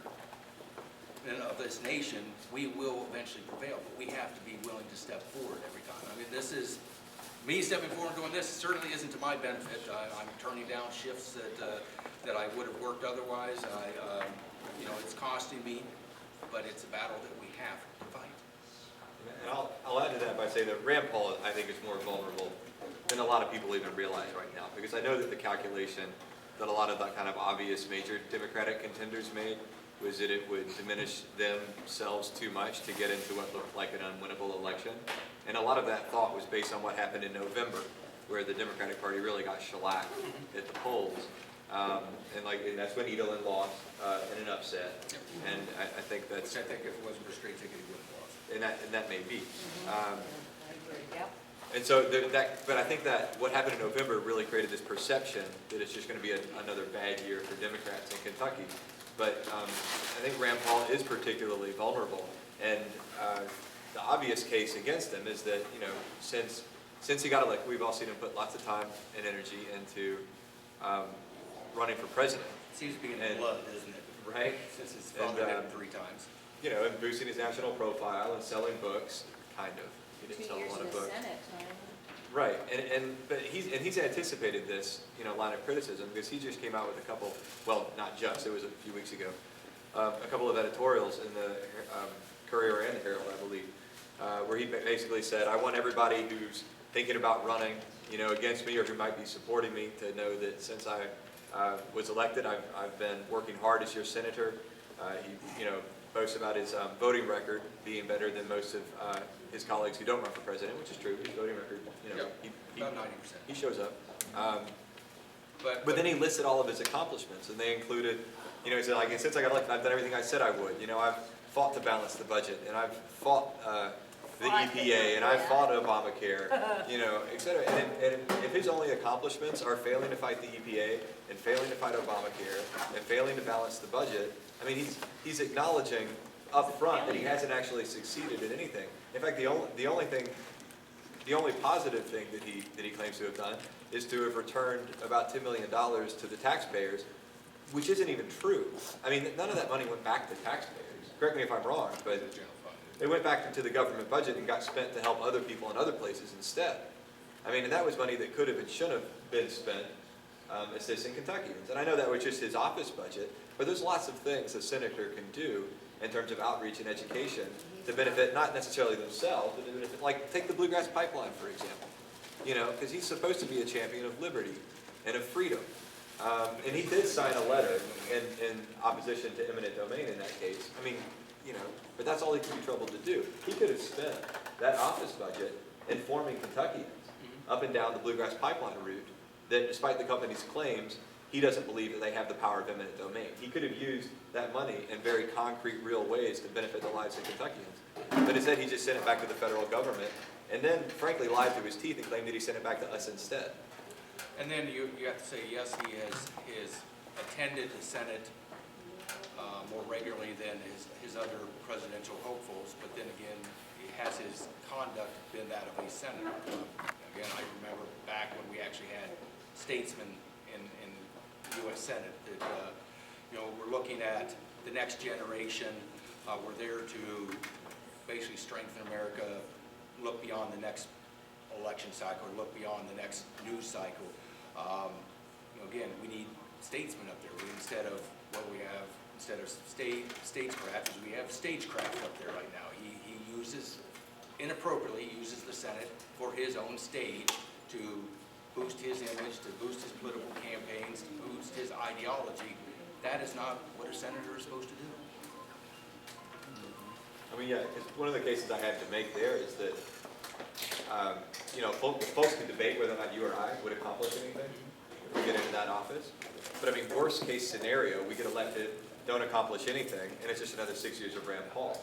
of this nation, we will eventually prevail. But we have to be willing to step forward every time. I mean, this is, me stepping forward and doing this certainly isn't to my benefit. I'm turning down shifts that I would have worked otherwise. It's costing me, but it's a battle that we have to fight. And I'll add to that by saying that Rand Paul, I think, is more vulnerable than a lot of people even realize right now. Because I know that the calculation that a lot of the kind of obvious major Democratic contenders made was that it would diminish themselves too much to get into what looked like an unwinnable election. And a lot of that thought was based on what happened in November, where the Democratic Party really got shellacked at the polls. And that's when Edelin lost in an upset. And I think that's... Which I think if it wasn't for straight ticket, he would have lost. And that may be. Yep. And so but I think that what happened in November really created this perception that it's just going to be another bad year for Democrats in Kentucky. But I think Rand Paul is particularly vulnerable. And the obvious case against him is that, since he got elected, we've all seen him put lots of time and energy into running for president. Seems to be in the blood, isn't it? Right? Since his father did it 3 times. And boosting his national profile and selling books, kind of. He 2 didn't sell years a lot in of the books. Senate. Right, but he's anticipated this, line of criticism, because he just came out with a couple, well, not just, it was a few weeks ago, a couple of editorials in the Courier and the Herald, I believe, where he basically said, I want everybody who's thinking about running, against me or who might be supporting me to know that since I was elected, I've been working hard as your senator. He, boasts about his voting record being better than most of his colleagues who don't run for president, which is true. His voting record, About 90%. he shows up. But then he listed all of his accomplishments, and they included, he said, since I got elected, I've done everything I said I would. I've fought to balance the budget, and I've fought the EPA, and I've fought Obamacare, et cetera. And if his only accomplishments are failing to fight the EPA, and failing to fight Obamacare, and failing to balance the budget, he's acknowledging up front that he hasn't actually succeeded in anything. In fact, the only positive thing that he claims to have done is to have returned about $2 million to the taxpayers, which isn't even true. None of that money went back to taxpayers. Correct me if I'm wrong, but they went back into the government budget and got spent to help other people in other places instead. And that was money that could have and should have been spent assisting Kentuckians. And I know that was just his office budget, but there's lots of things a senator can do in terms of outreach and education to benefit not necessarily themselves, but to benefit, like take the Bluegrass Pipeline, for example. Because he's supposed to be a champion of liberty and of freedom. And he did sign a letter in opposition to eminent domain in that case. But that's all he could be troubled to do. He could have spent that office budget informing Kentuckians up and down the Bluegrass Pipeline route that despite the company's claims, he doesn't believe that they have the power of eminent domain. He could have used that money in very concrete, real ways to benefit the lives of Kentuckians. But instead, he just sent it back to the federal government, and then, frankly, lied through his teeth and claimed that he sent it back to us instead. And then you have to say, yes, he has attended the Senate more regularly than his other presidential hopefuls, but then again, has his conduct been that of a senator? Again, I remember back when we actually had statesmen in the U.S. Senate that, we're looking at the next generation. We're there to basically strengthen America, look beyond the next election cycle, look beyond the next news cycle. Again, we need statesmen up there. Instead of statecraft, we have stagecraft up there right now. He inappropriately uses the Senate for his own stage to boost his image, to boost his political campaigns, to boost his ideology. That is not what a senator is supposed to do. One of the cases I had to make there is that, folks can debate whether or not you or I would accomplish anything if we get into that office. But worst case scenario, we get elected, don't accomplish anything, and it's just another 6 years of Rand Paul.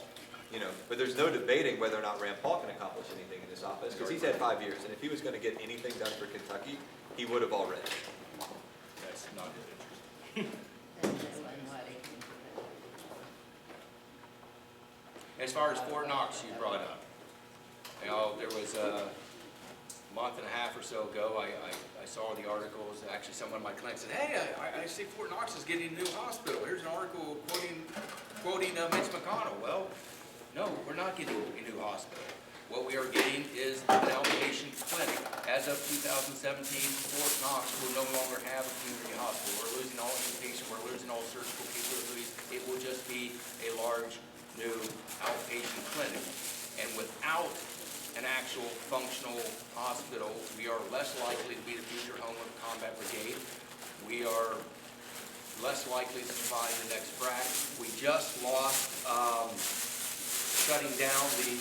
But there's no debating whether or not Rand Paul can accomplish anything in this office, because he's had 5 years, and if he was going to get anything done for Kentucky, he would have already. That's not his interest. As far as Fort Knox, you brought up, there was a month and a half or so ago, I saw the articles. Actually, someone in my clinic said, "Hey, I see Fort Knox is getting a new hospital. Here's an article quoting Mitch McConnell." Well, no, we're not getting a new hospital. What we are getting is an outpatient clinic. As of 2017, Fort Knox will no longer have a community hospital. We're losing all inpatient, we're losing all surgical capabilities. It will just be a large, new outpatient clinic. And without an actual functional hospital, we are less likely to be the future home of the combat brigade. We are less likely to survive the next frac. We just lost, shutting down the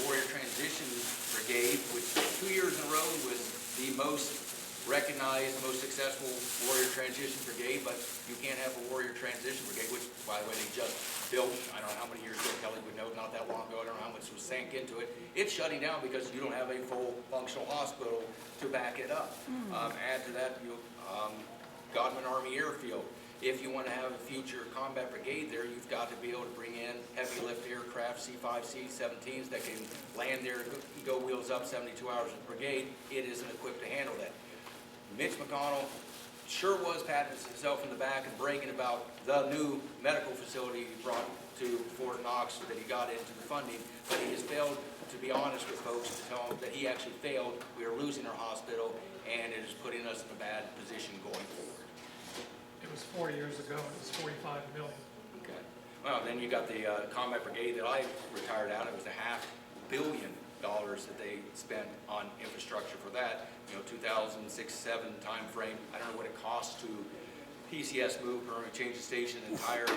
Warrior Transition Brigade, which 2 years in a row was the most recognized, most successful Warrior Transition Brigade, but you can't have a Warrior Transition Brigade, which, by the way, they just built, I don't know how many years ago, Kelly would know, not that long ago, I don't know how much was sank into it. It's shutting down because you don't have a full functional hospital to back it up. Add to that, Godman Army Airfield. If you want to have a future combat brigade there, you've got to be able to bring in heavy lift aircraft, C-5, C-17s that can land there, go wheels up 72 hours of the brigade. It isn't equipped to handle that. Mitch McConnell sure was patting himself in the back and bragging about the new medical facility he brought to Fort Knox that he got into the funding, but he has failed to be honest with folks to tell them that he actually failed. We are losing our hospital, and it is putting us in a bad position going forward. It was 4 years ago, it was 45 million. Okay. Well, then you got the combat brigade that I retired out. It was $500 million that they spent on infrastructure for that. 2006-07 time frame. I don't know what it costs to PCS move, permanent change of station, an entire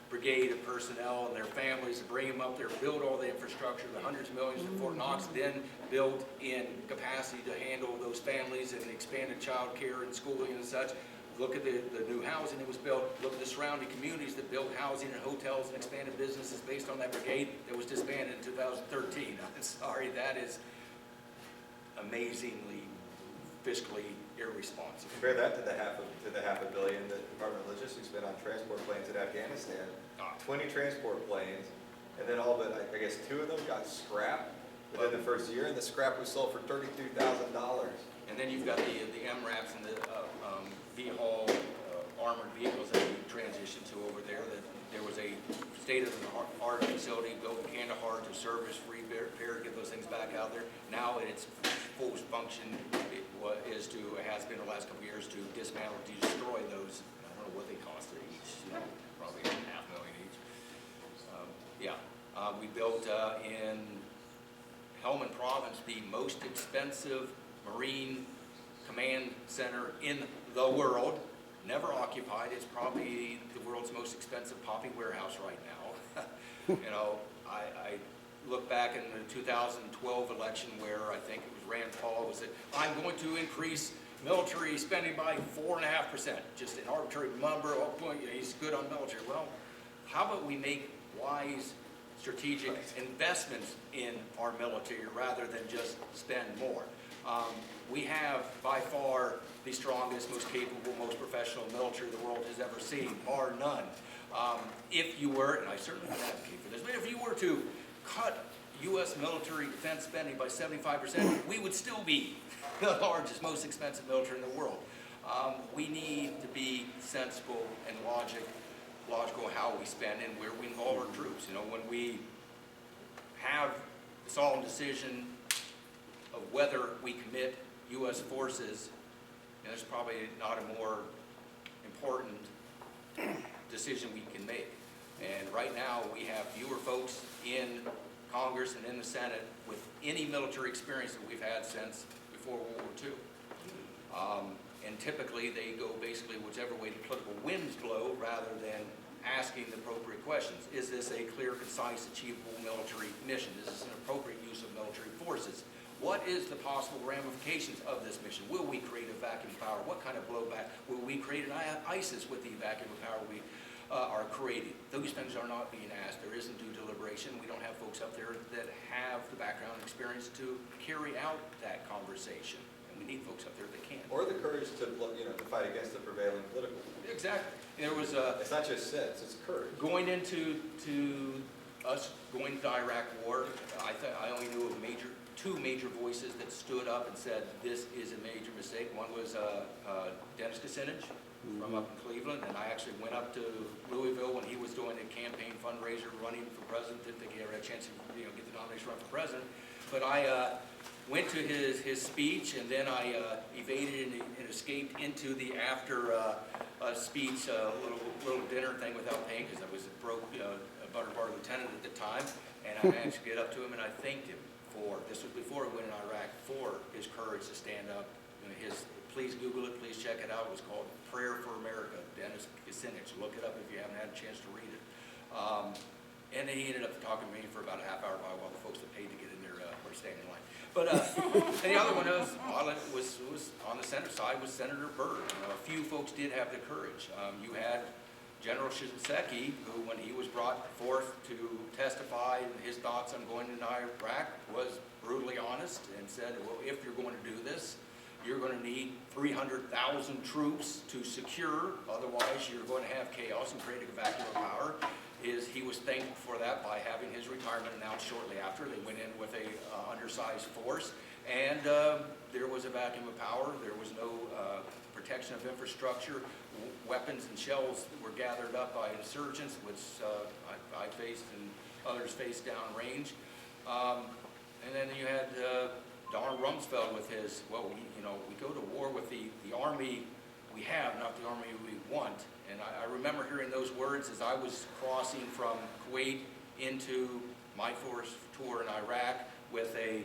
brigade of personnel and their families to bring them up there, build all the infrastructure, the hundreds of millions in Fort Knox, then build in capacity to handle those families and expanded child care and schooling and such. Look at the new housing that was built. Look at the surrounding communities that built housing and hotels and expanded businesses based on that brigade that was disbanded in 2013. I'm sorry, that is amazingly fiscally irresponsible. Compare that to the half a billion that the Department of Logistics spent on transport planes in Afghanistan. 20 transport planes, and then all but I guess 2 of them got scrapped within the first year, and the scrap was sold for $32,000. And then you've got the MRAPs and the V-Haul armored vehicles that we transitioned to over there. That there was a state-of-the-art facility built in Kandahar to service, repair, get those things back out there. Now its full function has been the last couple of years to dismantle, to destroy those. I don't know what they cost each. Probably $500,000 each. We built in Helmand Province the most expensive Marine Command Center in the world, never occupied. It's probably the world's most expensive poppy warehouse right now. I look back in the 2012 election where I think it was Rand Paul was that I'm going to increase military spending by 4.5%, just an arbitrary number. Oh, boy, he's good on military. Well, how about we make wise strategic investments in our military rather than just spend more? We have by far the strongest, most capable, most professional military the world has ever seen, bar none. If you were, and I certainly would advocate for this, but if you were to cut U.S. military defense spending by 75%, we would still be the largest, most expensive military in the world. We need to be sensible and logical how we spend and where we involve our troops. When we have the solemn decision of whether we commit U.S. forces, there's probably not a more important decision we can make. And right now, we have fewer folks in Congress and in the Senate with any military experience that we've had since before World War II. And typically, they go basically whichever way the political winds blow rather than asking the appropriate questions. Is this a clear, concise, achievable military mission? Is this an appropriate use of military forces? What is the possible ramifications of this mission? Will we create a vacuum of power? What kind of blowback? Will we create an ISIS with the vacuum of power we are creating? Those things are not being asked. There isn't due deliberation. We don't have folks up there that have the background and experience to carry out that conversation. And we need folks up there that can. Or the courage to fight against the prevailing political. Exactly. There was it's not just sense, it's courage. going into us going to the Iraq War. I only knew of two major voices that stood up and said this is a major mistake. One was Dennis Kucinich from up in Cleveland, and I actually went up to Louisville when he was doing a campaign fundraiser running for president. Didn't think he ever had a chance to get the nomination run for president, but I went to his speech, and then I evaded and escaped into the after speech little dinner thing without paying because I was a broke butter bar lieutenant at the time, and I managed to get up to him and I thanked him for, this was before he went in Iraq, for his courage to stand up, his please Google it, please check it out. It was called Prayer for America, Dennis Kucinich. Look it up if you haven't had a chance to read it. And then he ended up talking to me for about a half hour while the folks that paid to get in there were standing in line. But and the other one was on the Senate side was Senator Byrd. A few folks did have the courage. You had General Shinseki, who, when he was brought forth to testify his thoughts on going into Iraq, was brutally honest and said, well, if you're going to do this, you're going to need 300,000 troops to secure, otherwise you're going to have chaos and create a vacuum of power. He was thanked for that by having his retirement announced shortly after. They went in with a undersized force, and there was a vacuum of power. There was no protection of infrastructure. Weapons and shells were gathered up by insurgents, which I faced and others faced downrange. And then you had Donald Rumsfeld with his, well, we go to war with the army we have, not the army we want. And I remember hearing those words as I was crossing from Kuwait into my first tour in Iraq with a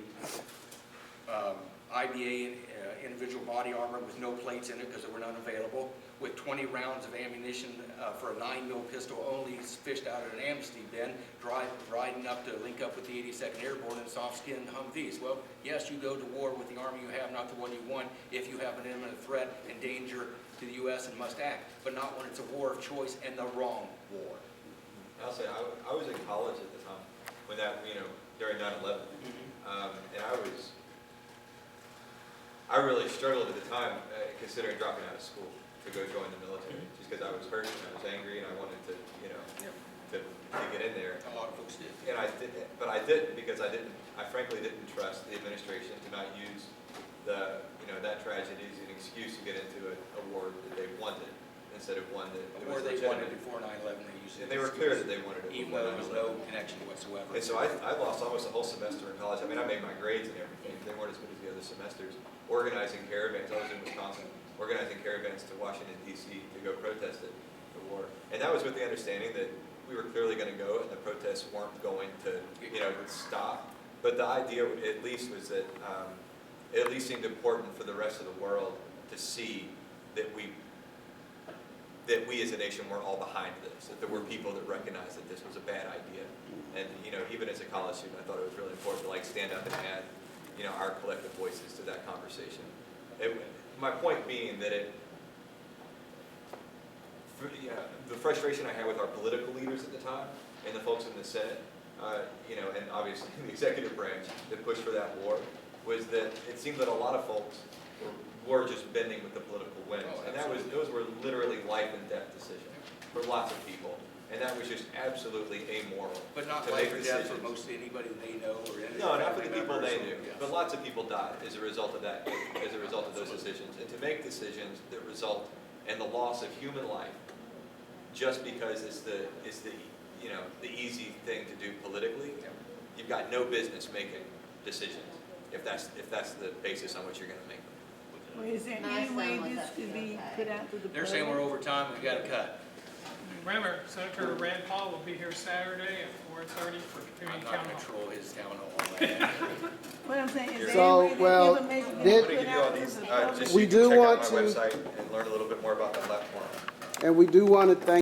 IBA individual body armor with no plates in it because there were none available, with 20 rounds of ammunition for a 9mm pistol only fished out of an amnesty bin, riding up to link up with the 82nd Airborne in soft-skinned Humvees. Well, yes, you go to war with the army you have, not the one you want, if you have an imminent threat and danger to the U.S. and must act, but not when it's a war of choice and the wrong war. I'll say, I was in college at the time, when that, during 9/11, and I really struggled at the time, considering dropping out of school to go join the military, just because I was hurt and I was angry and I wanted to, to get in there. A lot of folks did. And I did, but I didn't because I frankly didn't trust the administration to not use that tragedy as an excuse to get into a war that they wanted instead of one that A war they wanted before 9/11, they used it. And they were clear that they wanted it even before though there was 9/11. no connection whatsoever. And so I lost almost a whole semester in college. I mean, I made my grades and everything. They weren't as good as the other semesters. Organizing caravans. I was in Wisconsin, organizing caravans to Washington, D.C. to go protest it, the war. And that was with the understanding that we were clearly going to go and the protests weren't going to, stop. But the idea at least was that it at least seemed important for the rest of the world to see that we as a nation were all behind this, that there were people that recognized that this was a bad idea. And, even as a college student, I thought it was really important to stand up and add, our collective voices to that conversation. My point being that the frustration I had with our political leaders at the time and the folks in the Senate, and obviously the executive branch that pushed for that war, was that it seemed that a lot of folks were just bending with the political winds. And those were literally life and death decisions for lots of people. And that was just absolutely amoral. But not to life make or death for decisions. most anybody they know or any No, not for the family people members they or- knew, yes. but lots of people died as a result of that, as a result of those decisions. And to make decisions that result in the loss of human life, just because it's the easy thing to do politically, you've got no business making decisions if that's the basis on which you're going to make them. Well, is there My any way son was this up could here, be okay. put out to the public? They're saying we're over time, we got to cut. Remember, Senator Rand Paul will be here Saturday at 4:30 for I'm community not town going to hall. troll his town hall. What I'm saying, is there So, any way well, that information did- can be put out to the public? Just We so you can do check want out my to- website and learn a little bit more about that platform. And we do want to thank